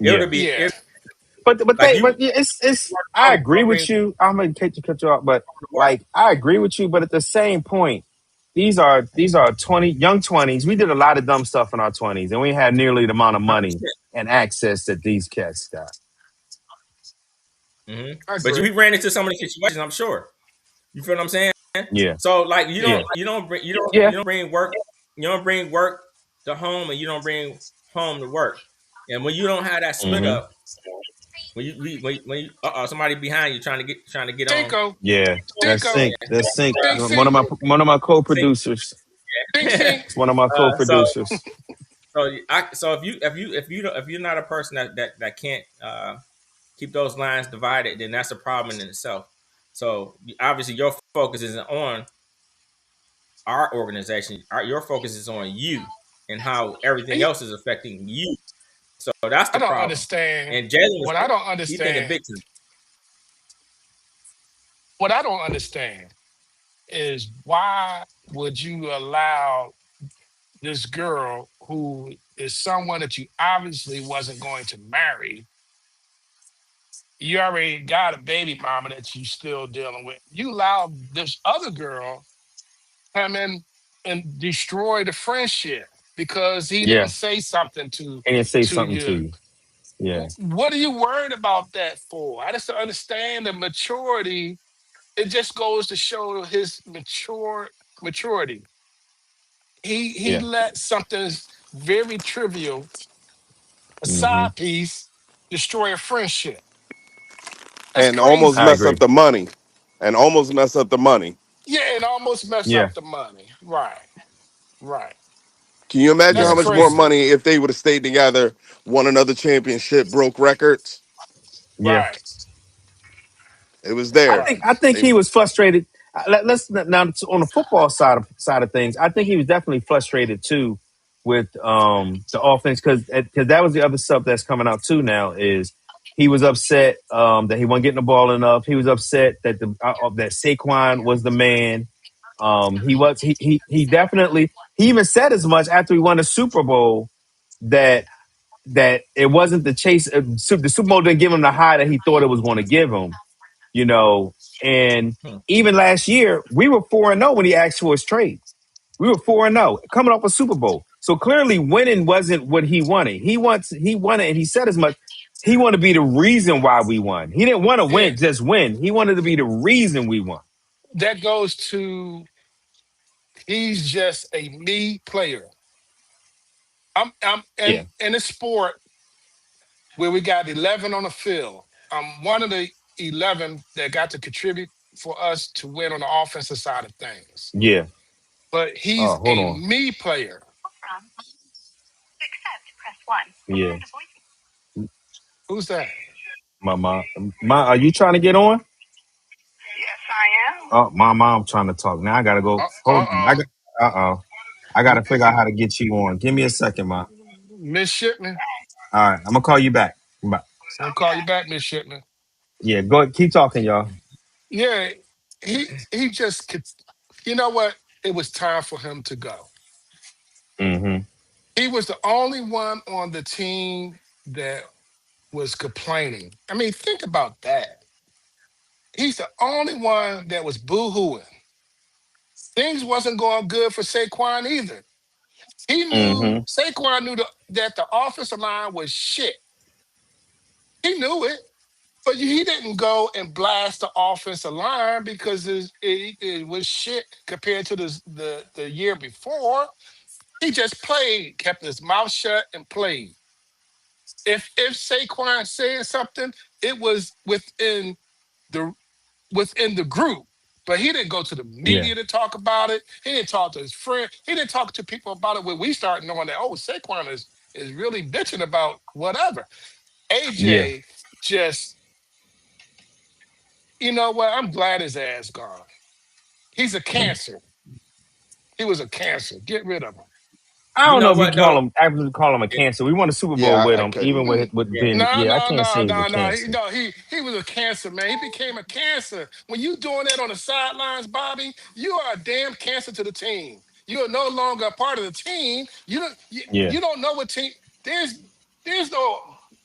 It would be Yeah. But like you. it's I agree with you. I'm gonna cut you off, but like I agree with you. But at the same point, these are 20s. We did a lot of dumb stuff in our 20s, and we had nearly the amount of money and access that these cats got. Mm-hmm. I But agree. we ran into some of the situations, I'm sure. You feel what I'm saying? Yeah, So like you yeah, don't yeah. bring work to home, and you don't bring home to work. And when you don't have that split Hmm. up, when you somebody behind you trying to get on. Cinco. Yeah, that's Cinco. Sync. That's Sync. Big One of C. my co-producers. Big C. It's one of my So co-producers. if you're not a person that can't keep those lines divided, then that's a problem in itself. So obviously your focus isn't on our organization. Your focus is on you and how everything else is affecting you. So that's I the don't problem. understand. And Jalen was What I don't he thinking understand. big time. What I don't understand is why would you allow this girl who is someone that you obviously wasn't going to marry? You already got a baby mama that you still dealing with. You allow this other girl come in and destroy the friendship because he didn't Yeah, say something to and say to something to you. you. Yeah, What are you worried about that for? I just don't understand the maturity. It just goes to show his maturity. He yeah. let something very trivial, a Hmm. side piece, destroy a friendship. That's And almost I crazy. mess up agree. the money. And almost mess up the money. Yeah, and almost mess Yeah, up the money. Right, right. Can you imagine That's how yeah, much more crazy. money if they would have stayed together, won another championship, broke records? yeah. Right, It was there. right. I think They, he was frustrated. Let's now on the football side of things. I think he was definitely frustrated too with the offense because that was the other stuff that's coming out too now is he was upset that he wasn't getting the ball enough. He was upset that that Saquon was the man. He definitely he even said as much after he won the Super Bowl that it wasn't the chase. The Super Bowl didn't give him the high that he thought it was going to give him, you know. And Hmm. even last year, we were 4-0 when he asked for his trade. We were 4-0 coming off a Super Bowl. So clearly, winning wasn't what he wanted. He wanted, and he said as much. He wanted to be the reason why we won. He didn't want to Yeah, win, just win. He wanted to be the reason we won. that goes to he's just a me player. I'm Yeah, in a sport where we got 11 on the field. I'm one of the 11 that got to contribute for us to win on the offensive side of things. yeah. But Oh, he's hold a on. me player. Yeah, Who's that? my. Are you trying to get on? Oh, my mom trying to talk. Now I gotta go. Hold on. Uh-oh. I gotta figure out how to get you on. Give me a second, ma. Miss Shipman. All right, I'm gonna call you back. Bye. I'm gonna call you back, Miss Shipman. Yeah, go keep talking, y'all. Yeah, he just could. You know what? It was time for him to go. Mm-hmm. He was the only one on the team that was complaining. I mean, think about that. He's the only one that was boo-hooing. Things wasn't going good for Saquon either. Mm-hmm. Saquon knew that the offensive line was shit. He knew it, but he didn't go and blast the offensive line because it was shit compared to the year before. He just played, kept his mouth shut and played. If Saquon said something, it was the within the group. But he didn't go to the Yeah. media to talk about it. He didn't talk to his friend. He didn't talk to people about it when we started knowing that, oh, Saquon is really bitching about whatever. Yeah. AJ just, you know what? I'm glad his ass gone. He's a cancer. He was a cancer. Get rid of him. I You don't know know if you what can call though? him. I would call him a cancer. We won a Super Bowl Yeah, with I him, even couldn't. with Yeah. Ben. No, Yeah, I no, can't say no, he's a no, no. cancer. He was a cancer, man. He became a cancer. When you doing that on the sidelines, Bobby, you are a damn cancer to the team. You are no longer a part of the team. Yeah. You don't know what team. There's no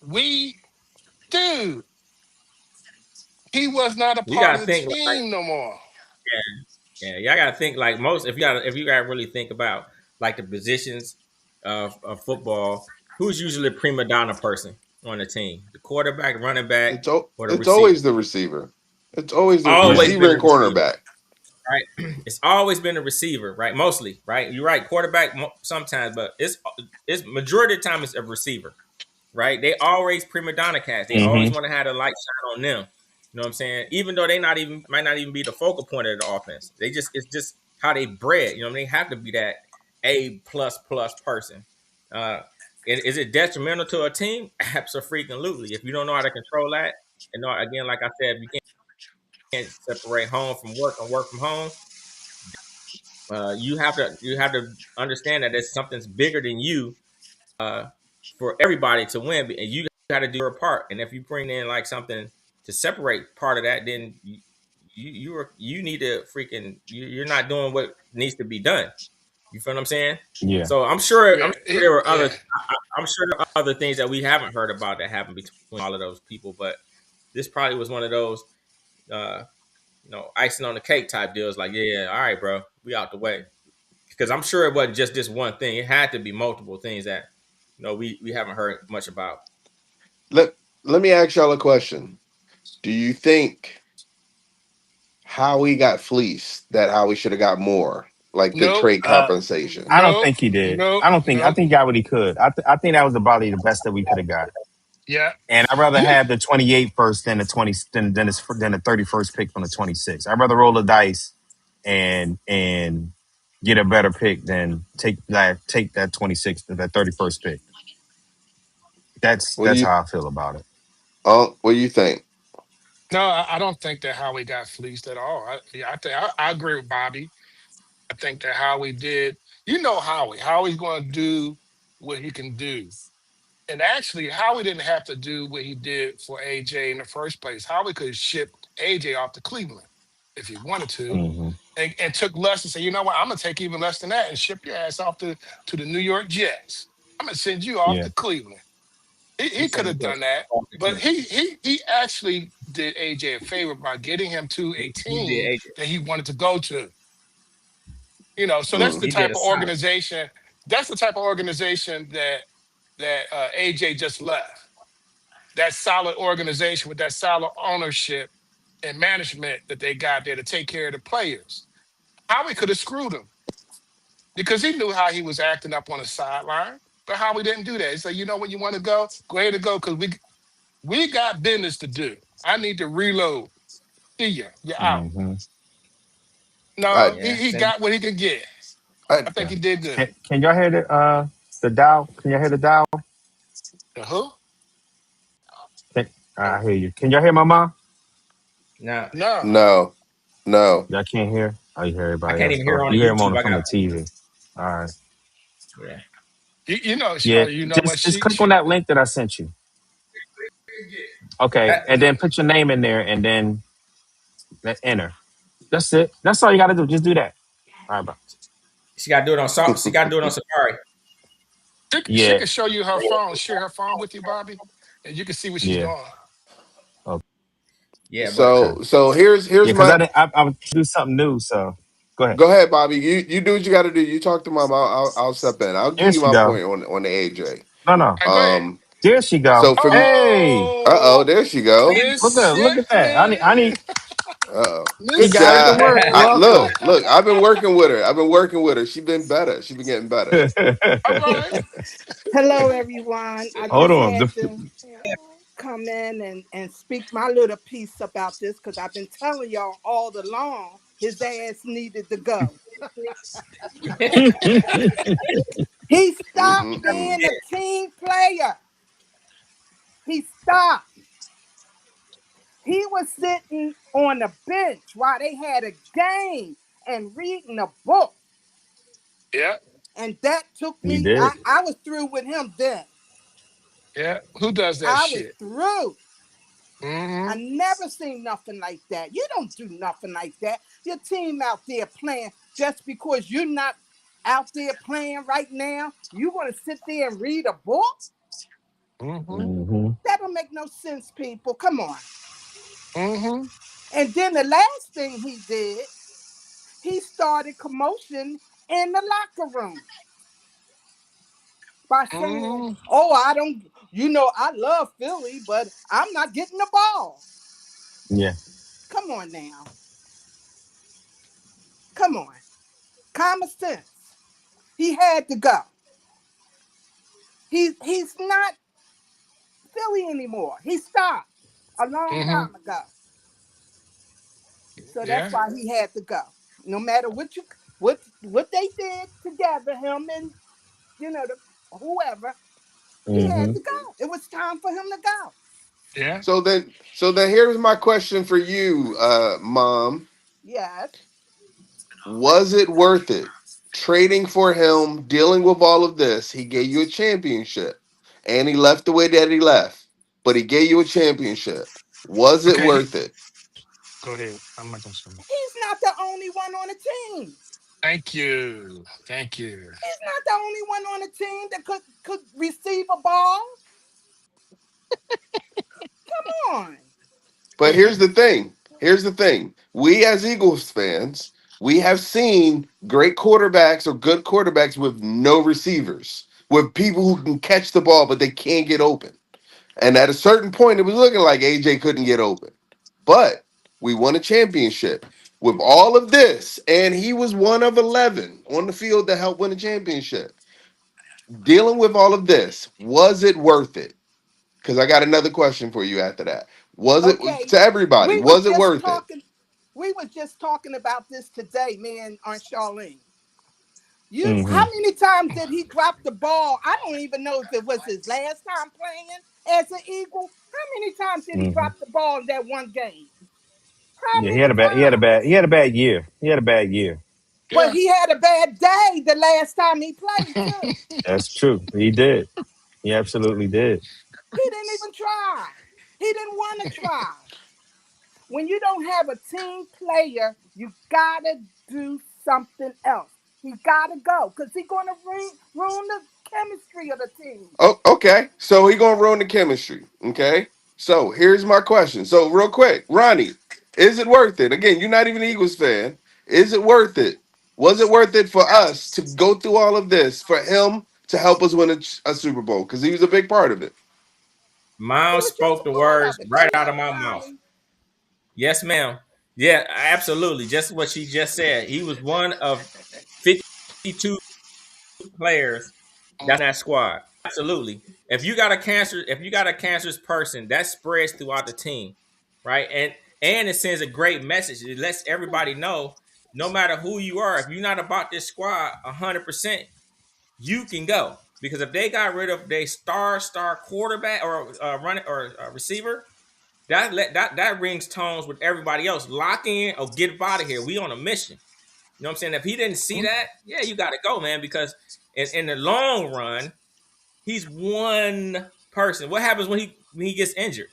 we, dude. He was not a You part of gotta the think like team no more. yeah, y'all gotta think like most if you gotta really think about like the positions of football, who's usually a prima donna person on the team? The quarterback, running back, or the It's receiver? always the receiver. It's always the Yeah. Always receiver been the and receiver, cornerback. right? It's always been the receiver, right? Mostly, right? You're right, quarterback sometimes, but it's majority of the time it's a receiver, right? They always prima donna cast. They always Mm-hmm. want to have the light shine on them. You know what I'm saying? Even though they might not even be the focal point of the offense. It's just how they bred. You know, they have to be that A plus person. Uh, is it detrimental to a team? Absolutely. If you don't know how to control that, and again, like I said, if you can't separate home from work and work from home, you have to understand that there's something's bigger than you for everybody to win, and you got to do your part. And if you bring in like something to separate part of that, then you need to you're not doing what needs to be done. You feel what I'm saying? Yeah. So I'm Yeah, sure there were yeah. I'm sure there are other things that we haven't heard about that happened between all of those people, but this probably was one of those uh, icing on the cake type deals. Like, yeah, all right, bro, we out the way. Because I'm sure it wasn't just this one thing. It had to be multiple things that we haven't heard much about. Let Let me ask y'all a question. Do you think Howie got fleeced? That Howie should have got more, like the Nope, trade compensation? I don't nope, think he did. nope, I don't think. I nope. think he got what he could. I think that was probably the best that we could have got. Yeah. And I'd rather You have the 28 first than the 20 than the 31st pick from the 26. I'd rather roll the dice and get a better pick than take that 26 that 31st pick. That's What do that's you, how I feel about it. what do you think? No, I don't think that Howie got fleeced at all. Yeah, I agree with Bobby. I think that Howie did. You know Howie. Howie's going to do what he can do. And actually, Howie didn't have to do what he did for AJ in the first place. Howie could have shipped AJ off to Cleveland if he wanted to, Hmm. and took less and say, you know what, I'm gonna take even less than that and ship your ass off to the New York Jets. I'm gonna send you off Yeah. to Cleveland. He He said could he have did. done that, but he actually did AJ a favor by getting him to a He did team AJ. that he wanted to go to. You know, so that's Mm. the He did type a of solid. organization. That's the type of organization that AJ just left. That solid organization with that solid ownership and management that they got there to take care of the players. Howie could have screwed him because he knew how he was acting up on the sideline. But Howie didn't do that. He said, you know what, you want to go ahead and go because we got business to do. I need to reload. See ya. You're out. Hmm. I, No, he, Yeah, he got what he could get. I, I think Yeah. he did good. Can y'all hear the dial? Can y'all hear the dial? The who? I hear you. Can y'all hear my mom? now No. no, no. Y'all can't hear. Oh, you hear I everybody can't else even hear talking. on You the hear them YouTube. I from the got TV. All right. yeah. You know, Yeah. Shorty, you know what? Just click on that link that I sent you. Okay, That, and then put your name in there, and then enter. That's it. That's all you got to do. Just do that. All right, bro. she got to do it on She got to do it on Safari. She Yeah. can show you her phone, share her phone with you, Bobby, and you can see what she's Yeah. doing. Okay. Yeah, but Okay. So Yeah, here's because my. I would do something new. So go ahead. Go ahead, Bobby. You do what you got to do. You talk to mom. I'll step in. I'll give Here you she my go. point on the AJ. No, no. Go ahead. Um. There she go. So for me, Hey, Oh, there she go. look at that. I Mississippi. need. He Good got it to job. work. Mississippi. Welcome. Look. I've been working with her. She's been better. She's been getting better. All right. Hello, everyone. I Hold just on. had to come in and speak my little piece about this because I've been telling y'all all along his ass needed to go. He stopped being a team player. He stopped. He was sitting on the bench while they had a game and reading a book. Yeah. And that took He me, did. I was through with him then. Yeah. Who does that I was shit? through. I Mm-hmm. never seen nothing like that. You don't do nothing like that. Your team out there playing just because you're not out there playing right now. You want to sit there and read a book? Mm-hmm. Mm-hmm. That don't make no sense, people. Come on. Mm-hmm. And then the last thing he did, he started commotion in the locker room by saying, Mm-hmm. "Oh, I love Philly, but I'm not getting the ball." Yeah. Come on now. Come on. Common sense. He had to go. He's not Philly anymore. He stopped a long Mm-hmm. time ago. So that's Yeah. why he had to go. No matter what they did together, him and whoever, he had Mm-hmm. to go. It was time for him to go. Yeah. So then here's my question for you, mom. Yes. Was it worth it trading for him, dealing with all of this? He gave you a championship, and he left the way that he left, but he gave you a championship. Was it Okay. worth it? Go ahead. I'm not gonna say. He's not the only one on the team. Thank you. Thank you. He's not the only one on the team that could receive a ball. Come on. But here's the thing. Here's the thing. We as Eagles fans, we have seen great quarterbacks or good quarterbacks with no receivers, with people who can catch the ball but they can't get open. And at a certain point, it was looking like AJ couldn't get open. But we won a championship with all of this, and he was one of 11 on the field to help win a championship. Dealing with all of this, was it worth it? Because I got another question for you after that. Was it Okay. to everybody? We was Was it just worth it? talking. We was just talking about this today, man, on Charlene. How Mm-hmm. many times did he drop the ball? I don't even know if it was his last time playing as an Eagle. How many times did he Mm-hmm. drop the ball in that one game? How Yeah, many times? he had a bad year. He had a bad year. But Yeah. he had a bad day the last time he played too. That's true. He did. He absolutely did. He didn't even try. He didn't want to try. When you don't have a team player, you gotta do something else. He gotta go because he's gonna ruin the chemistry of the team. Oh, okay. So he gonna ruin the chemistry. Okay. So here's my question. So real quick, Ronnie, is it worth it? Again, you're not even an Eagles fan. Is it worth it? Was it worth it for us to go through all of this for him to help us win a Super Bowl? Because he was a big part of it. He Mom was just spoke a the part words of it. Go right out of ahead, my mouth. Ronnie. Yes, ma'am. Yeah, absolutely. Just what she just said. He was one of 52 players that's in that squad. Absolutely. If you got a cancerous person, that spreads throughout the team, right? And it sends a great message. It lets everybody know, no matter who you are, if you're not about this squad 100%, you can go. Because if they got rid of their star quarterback or running or receiver, that rings tones with everybody else. Lock in or get out of here. We on a mission. You know what I'm saying? If he didn't see that, yeah, you got to go, man. Because in the long run, he's one person. What happens when he gets injured?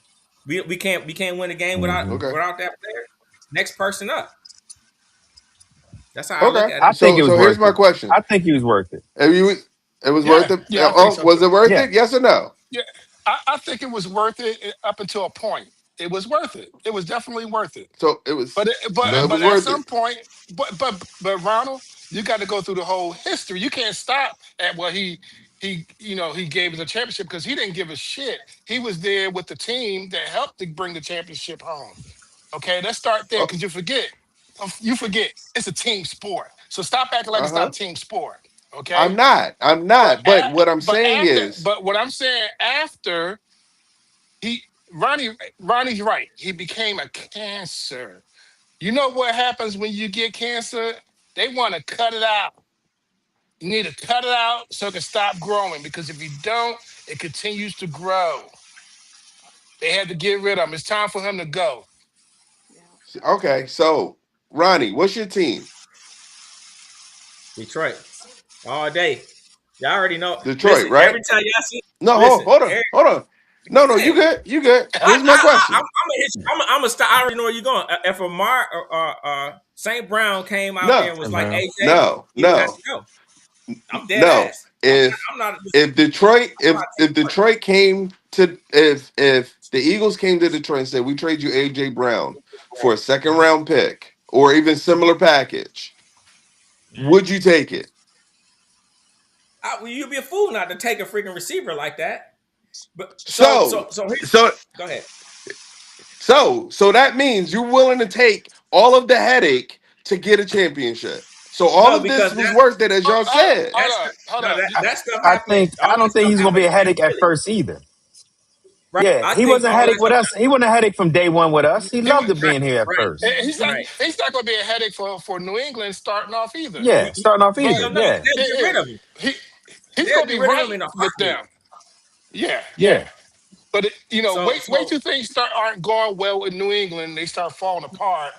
We can't win a game without Mm-hmm. Okay. without that player. Next person up. That's how I look Okay. at I it. think it was So here's worth my it. question. I think he was worth it. Have you, it was worth Yeah. it. Yeah. I think Oh, so was too. it worth Yeah. it? Yes or no? Yeah. I think it was worth it up until a point. It was worth it. It was definitely worth it. So it was. But So it was at worth it. some point, but Ronald, you got to go through the whole history. You can't stop at what he gave us a championship because he didn't give a shit. He was there with the team that helped to bring the championship home. Okay, let's start there Oh, because you forget it's a team sport. So stop acting like it's not uh-huh. a team sport. I'm Okay, not. I'm not. But what I'm saying is, but what I'm saying after he Ronnie's right. He became a cancer. You know what happens when you get cancer? They want to cut it out. You need to cut it out so it can stop growing because if you don't, it continues to grow. They had to get rid of him. It's time for him to go. okay. So Ronnie, what's your team? Detroit all day. Y'all already know. Detroit, Listen, right? every time y'all see, No, listen, hold on, hold on. No, you hey, good, you good. I'm Here's my gonna question. hit you. I'm gonna stop. I already know where you're going. If Amar St. Brown came out there No, and was like AJ, no, he would have no, to go. I'm dead no. ass. If I'm not. if Detroit I'm not if Detroit came to if the Eagles came to Detroit and said we trade you AJ Brown for a second round pick or even similar package, would you take it? well, you'd be a fool not to take a freaking receiver like that. But So so go ahead. so that means you're willing to take all of the headache to get a championship. So all No, of this because was worth it, as y'all said. Hold no, on. that stuff I happened. think All I don't that think stuff he's gonna happened be a in headache at Philly, first either. right? Yeah, I he think wasn't a all that headache with stuff us. He wasn't a headache from day one with us. He He loved was, to being here at right, first. right. he's not going to be a headache for New England starting off either. Yeah, starting off But either. No, Yeah, they'll get rid of him. he he's They'll going to get be rid of him right in a with heartbeat. them. Yeah, yeah. yeah. But So, wait till things aren't going well with New England. They start falling apart.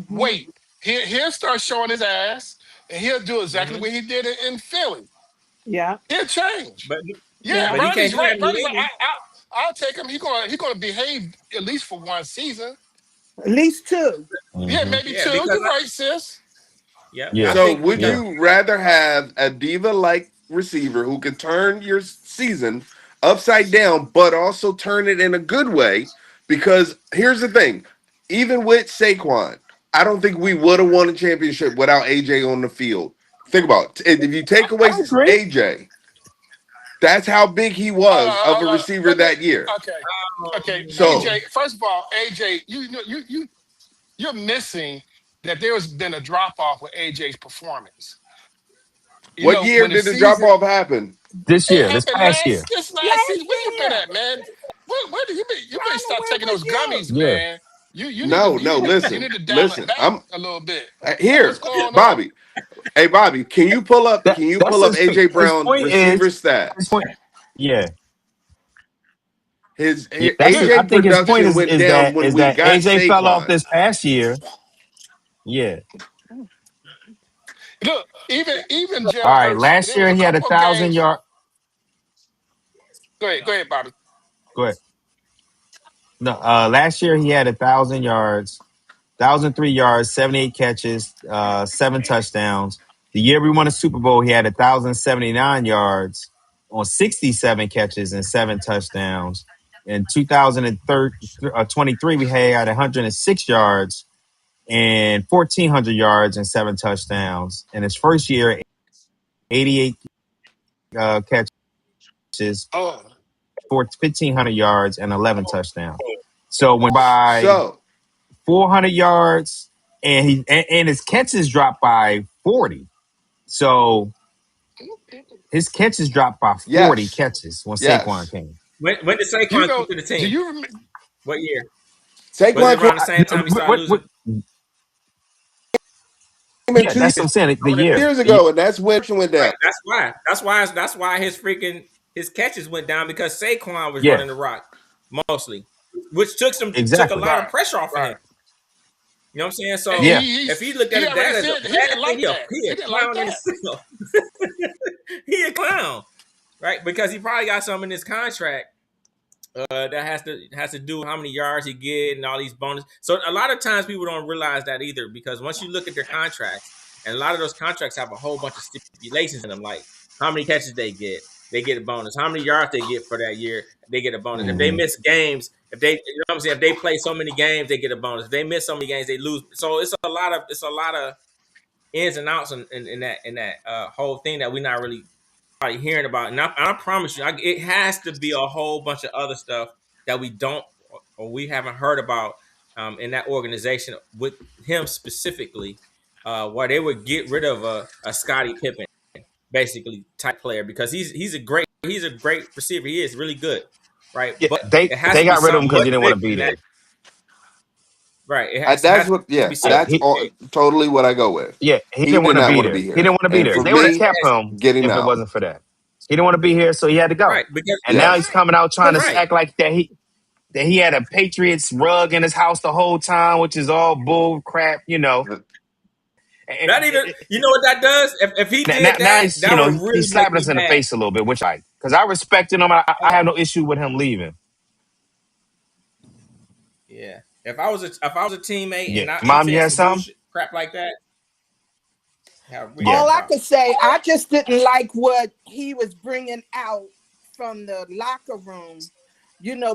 Wait, he'll start showing his ass, and he'll do exactly mhm. what he did in Philly. Yeah. He'll change. but Yeah, Yeah. he can't Ronnie's do that right. in New Ronnie's right. England. I'll take him. He gonna behave at least for one season. At least two. Yeah, Hmm. maybe Yeah, two. because You're right, sis. I Yeah, So think would because yeah. you rather have a diva like receiver who can turn your season upside down, but also turn it in a good way? Because here's the thing, even with Saquon, I don't think we would have won a championship without AJ on the field. Think about it. If you take away I agree. AJ, that's how big he was of a receiver Let me. that year. Okay, okay. So AJ. First of all, AJ, you're missing that there's been a drop off with AJ's performance. what year When the did the drop season off happen? This it year, this happened past year. this last season. Where you Last been year. at, man? Where do you been? You better Ronald, stop where taking was those you? gummies, Yeah. man. You need to No, no, you listen, need to dial it listen. back I'm a little bit. What's here, going on? Bobby. Hey Bobby, can you pull up? That Can you that's pull up his point. AJ His Brown point receiver is his stats? point. Yeah, His yeah. That's He, his, I AJ think his point production went is down that when is we that got AJ fell off Saquon. this past year. Yeah. look, even All Jalen right. Hurts. Last There was year a he had a couple of thousand games. yard. Go ahead, Bobby. Go ahead. No. Last year he had 1,000 yards, 1,003 yards, 78 catches, 7 touchdowns. The year we won a Super Bowl, he had 1,079 yards on 67 catches and 7 touchdowns. In 2023, we had 106 yards and 1,400 yards and 7 touchdowns. In his first year, 88 catches, Oh, 1,500 yards and 11 touchdowns. So when by So 400 yards and and his catches dropped by 40. So his catches dropped by 40 yes, catches when Saquon yes. came. when did Saquon come to the do team? you remember? What year? Was Saquon it around the same time he started What, losing? came in yeah, two that's what I'm saying. The year. years ago, and that's when it went Right. down. That's why his catches went down because Saquon was Yeah, running the rock mostly, which took a exactly. lot of Right, pressure off of him. right. You know what I'm saying? And So Yeah, if he looked at he the already data, said he didn't like that. he He a didn't like clown in that. himself. He a clown, right? Because he probably got something in his contract that has to do with how many yards he get and all these bonuses. So a lot of times people don't realize that either because once you look at their contracts, and a lot of those contracts have a whole bunch of stipulations in them, like how many catches they get, they get a bonus. How many yards they get for that year, they get a bonus. If they Mm-hmm. miss games, if they, what I'm saying, if they play so many games, they get a bonus. If they miss so many games, they lose. So it's a lot of ins and outs in that whole thing that we're not really probably hearing about. And I promise you, it has to be a whole bunch of other stuff that we don't or we haven't heard about in that organization with him specifically, where they would get rid of a Scottie Pippen, basically type player, because he's a great receiver. He is really good, right? Yeah, But they it has they to be got rid of him something because much he didn't want bigger to be than there. that, right? That's Has what. to Yeah, be Yeah, something. that's all, totally what I go with. yeah, he He didn't did want to not be want to there. be He here, didn't want to be and there. for They would have me, kept him get him if it out. wasn't for that. He didn't want to be here, so he had to go. Right, because And now he's Yes. coming out trying to But right. act like that he had a Patriots rug in his house the whole time, which is all bull crap, you know. Not even, you know what that does? If he did Now that, he's, that would really he's make slapping me us in the mad. face a little bit, which because I respected him. I have no issue with him leaving. Yeah. If I was a teammate Yeah, and he Mom, you said had some something? bullshit crap like that, I have a really Yeah. all big I problem. could say, I just didn't like what he was bringing out from the locker room,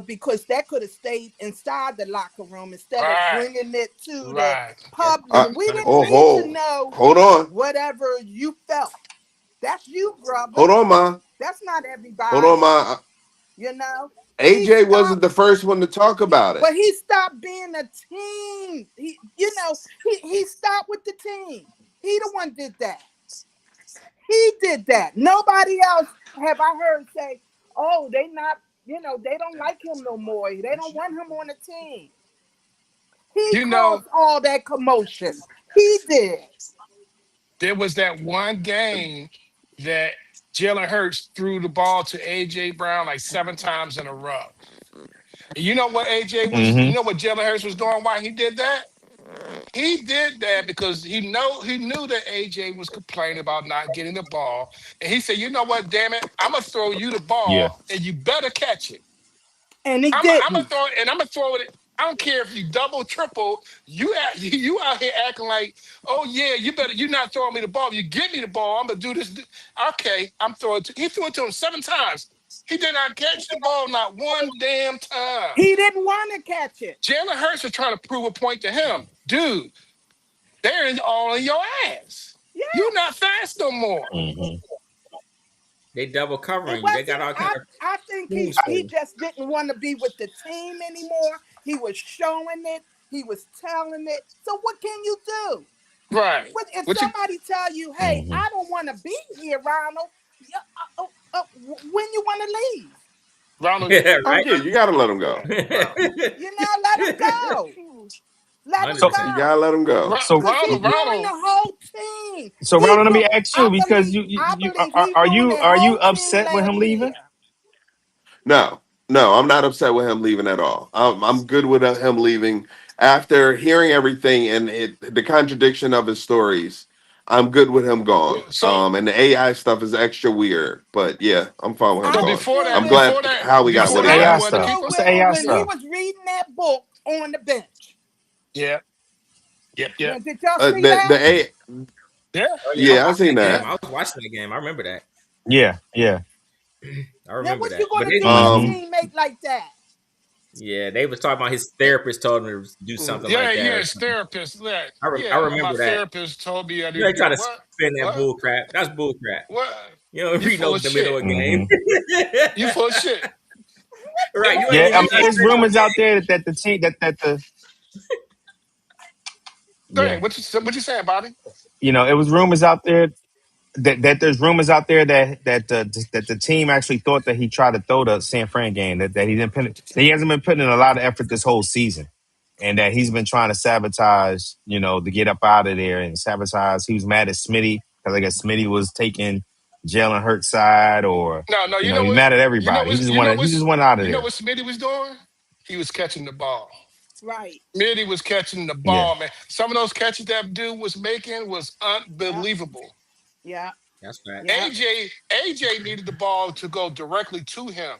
because that could have stayed inside the locker room instead of Right. bringing it to the Right. Yep. public. We didn't need to 100%. know Hold on, whatever you felt. That's you, brother. hold on, ma, That's not hold on, everybody, ma. you know. He AJ wasn't stopped, the first one to talk about it. but he stopped being a team. He stopped with the team. He the one did that. He did that. Nobody else have I heard say, "Oh, they not, they don't like him no more. They don't want him on the team." He You know, caused all that commotion. He did. there was that one game that Jalen Hurts threw the ball to AJ Brown like 7 times in a row. And you know what Mm-hmm. you know what Jalen Hurts was doing while he did that? He did that because he knew that AJ was complaining about not getting the ball. And he said, you know what, damn it, I'm gonna throw you the Yeah. ball and you better catch it. And he I'm gonna didn't. throw it, and I'm gonna throw it. I don't care if you double, triple. You out here acting like, oh yeah, you're not throwing me the ball. If you give me the ball, I'm gonna do this. Okay, I'm throwing. He threw it to him 7 times. He did not catch the ball not one damn time. He didn't want to catch it. Jalen Hurts is trying to prove a point to him, dude. They're all in your ass. Yeah. You're not fast no more. Mm-hmm. They double It covering you. They wasn't. got all kind of I think schemes for he you. just didn't want to be with the team anymore. He was showing it. He was telling it. So what can you do? Right. If What you somebody tell you, "Hey, Mm-hmm. I don't want to be here, Ronald," when you want to leave, Ronald? Yeah, Oh right. yeah, you gotta let him go. let him go. Let him So, You go. gotta let him go. so, Because he ruined Ronald. the whole team. so, Ronald, let me ask you because I you believe he are ruined you that whole team upset with last him year. leaving? No, no, I'm not upset with him leaving at all. I'm good with him leaving after hearing everything and the contradiction of his stories. I'm good with him gone. So And the AI stuff is extra weird, but yeah, I'm fine with him so I gone. was good I'm with glad how we got What's the before rid of that, I you AI that. was wanted to stuff? keep good him. What's with the him AI when he stuff? was reading that book on the bench. Yeah. Yep. Now, Yep. did y'all see The that? A, Yeah. Oh yeah, I yeah, I watched seen that game. Yeah. that. I was watching that game. I remember that. Yeah, yeah. I Now, remember what you that. But gonna they, do with a Mm-hmm. teammate like that? yeah, they was talking about his therapist told him to do something Yeah. like that Yeah. or His something. therapist. Yeah. I Yeah. My remember that. therapist told me I You know, need they to try do to what? spin that What? bull crap. That's bull crap. What? You know, You reading full over of the middle shit. of a game. Mm-hmm. You full of shit. Right. You ain't Yeah, even I you mean, ain't there's finished rumors the out game. there that the team that the Hey, yeah, what you saying, Bobby? it was rumors out there that there's rumors out there that the team actually thought that he tried to throw the San Fran game that he didn't that he hasn't been putting in a lot of effort this whole season, and that he's been trying to sabotage, to get up out of there and sabotage. He was mad at Smitty because I guess Smitty was taking Jalen Hurts' side, or No, no. he's mad at You know everybody. what? You know He what? just wanted out of You know there. what Smitty was doing? He was catching the ball. Right. Smitty was catching the Yeah, ball, man. Some of those catches that dude was making was Yeah. unbelievable. Yeah. That's facts. Yeah. AJ needed the ball to go directly to him.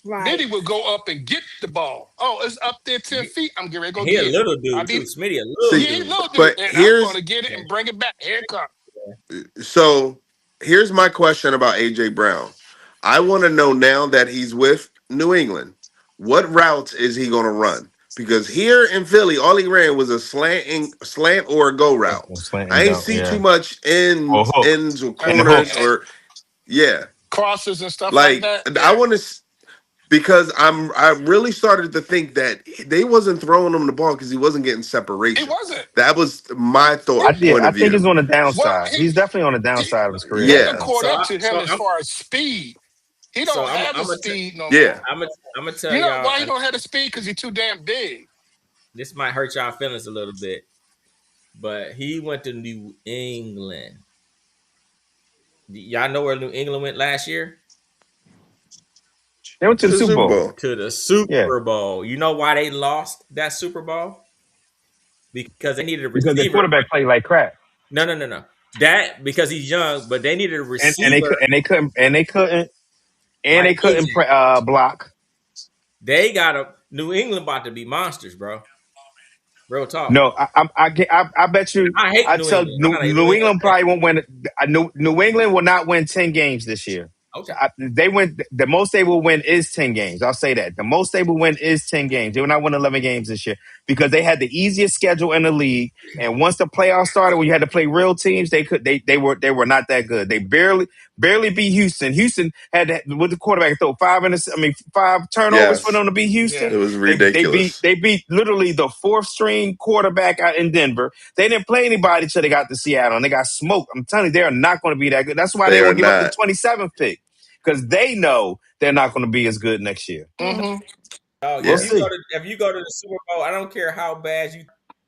Right. Smitty would go up and get the ball. Oh, it's up there 10 feet. I'm getting ready to go He a get it. little I dude too. be Smitty a little See, Yeah, he dude. little dude, but and I'm going here's to get it Yeah. and bring it back. Here it comes. so here's my question about AJ Brown. I want to know now that he's with New England, what routes is he going to run? Because here in Philly, all he ran was a slant or a go route. Slant and I ain't go, see yeah. too much Or hook. ends or And, And the hook. corners and or yeah. crosses and stuff like Like that. I Yeah, want to because I really started to think that they wasn't throwing him the ball because he wasn't getting he separation. wasn't. That was my He, point I of think it's view. on the well, downside. He's definitely on the downside of his career they right done Yeah, now. caught So up I, to so him as far as speed. He so don't have the I'm speed no yeah. more. I'm gonna tell You know y'all, why he and don't have the speed? Because he's too damn big. this might hurt y'all feelings a little bit, but he went to New England. Y'all know where New England went last year? They went to To the the Super Super Bowl. Bowl. To the Yeah. Super Bowl. You know why they lost that Super Bowl? Because they needed a Because the receiver. quarterback played like crap. No. That because he's young, but they needed a And receiver they couldn't like AJ. block. They got a New England about to be monsters, bro. Real talk. No, I bet you. I hate I New tell England. I'm not a New New England England fan. probably won't win. New England will not win 10 games this year. Okay. They win. The most they will win is 10 games. I'll say that. The most they will win is 10 games. They will not win 11 games this year because they had the easiest schedule in the league. And once the playoffs started, when you had to play real teams, they were not that good. They barely beat Houston. Houston had with the quarterback throw five turnovers for Yes. them to beat Houston. Yeah. It was They ridiculous. beat literally the fourth string quarterback out in Denver. They didn't play anybody till they got to Seattle and they got smoked. I'm telling you, they are not going to be that good. That's why They they are will give up the not. 27th pick because they know they're not going to be as good next year. Mm-hmm. Oh, We'll Yeah. see. if you go to the Super Bowl, I don't care how bad you.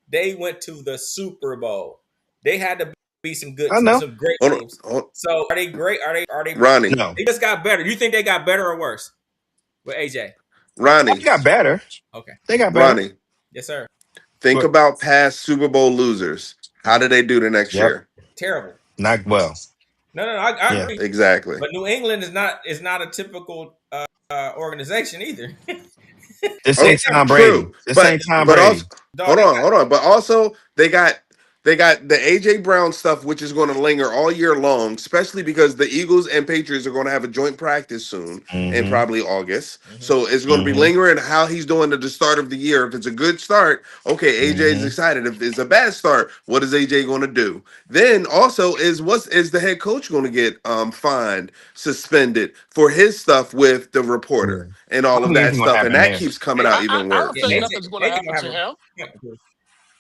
They went to the Super Bowl. They had to be some I know. great Hold on, teams. So are they great? Are they? Ronnie. No, They just got better. You think they got better or worse with AJ? they Ronnie. got better. Okay. They got better. Ronnie. Yes, sir. Think But about past Super Bowl losers. How did they do the next yep, year? Terrible. not well. No. I Yeah, agree. Exactly. But New England is not a typical organization either. this Oh, ain't Tom Brady. true. This ain't Tom But also Brady. Dog, they got hold on. But also they got the AJ Brown stuff, which is going to linger all year long, especially because the Eagles and Patriots are going to have a joint practice soon in Mm-hmm. probably August. Mhm. So it's going to be Mm-hmm. lingering how he's doing at the start of the year. If it's a good start, okay, AJ is Mm-hmm. excited. If it's a bad start, what is AJ going to do? Then also is the head coach going to get fined, suspended for his stuff with the Yeah. reporter and I all don't of think that anything gonna stuff, and happen that there. keeps coming out I even don't Yeah, think Yeah. worse. nothing's going to AJ happen gonna to have him.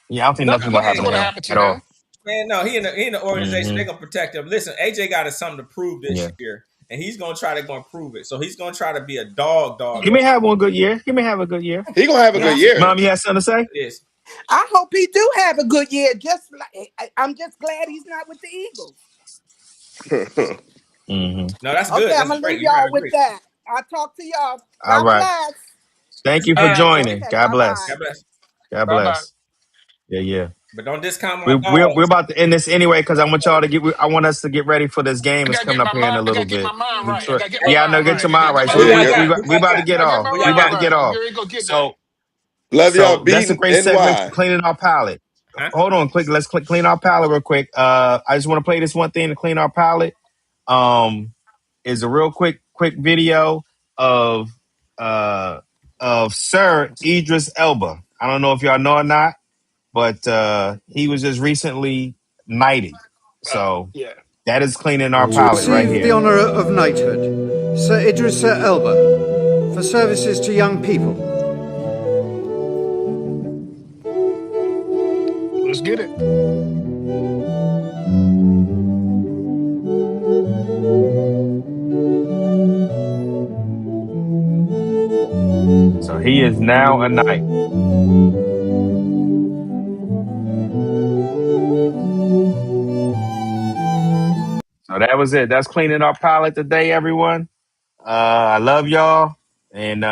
Yeah, I don't think nothing's gonna Nothing's happen going to to him happen at to all. him. Man, no, he in the organization. Mm-hmm. They're gonna protect him. Listen, AJ got us something to prove this Yeah. year, and he's gonna try to go and prove it. So he's gonna try to be a dog He may next have one good year. He may have a good year. He gonna have a year. good Yeah. year. Mom, you had something to say? Yes. I hope he do have a good year. Just like I'm just glad he's not with the Eagles. Mm-hmm. No, that's Okay, good. I'm That's gonna great. leave You gotta y'all with agree. that. I'll talk to y'all. All God right. bless. Thank you All for right. joining. Okay, God bye bless. bye. God bless. God Bye bye. bless. Yeah. But don't discount my We're dogs. about to end this anyway because I want y'all to I want us to get ready for this game. I It's gotta coming get up my here in mind. a I little gotta get my bit. mind right. I Detroit. gotta get my Yeah, I know. mind Get right. your I gotta mind get right. my So Oh, we mind yeah. we right. about- we about to get I got off. my We mind about to right. get I'm off. getting ready to go get there. So Love y'all. that's a Beating great segment for NY. cleaning our palate. Huh? Hold on, quick. Let's clean our palate real quick. I just want to play this one thing to clean our palate. Is a real quick video of uh Sir Idris Elba. I don't know if y'all know or not, but he was just recently knighted. So Yeah. that is cleaning our To palate right receive the here. honour of knighthood, Sir Idrissa Elba, for services to young people. Let's get it. So he is now a knight. So that was it. That's cleaning our palate today, everyone. I love y'all and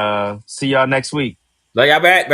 see y'all next week. Love y'all back.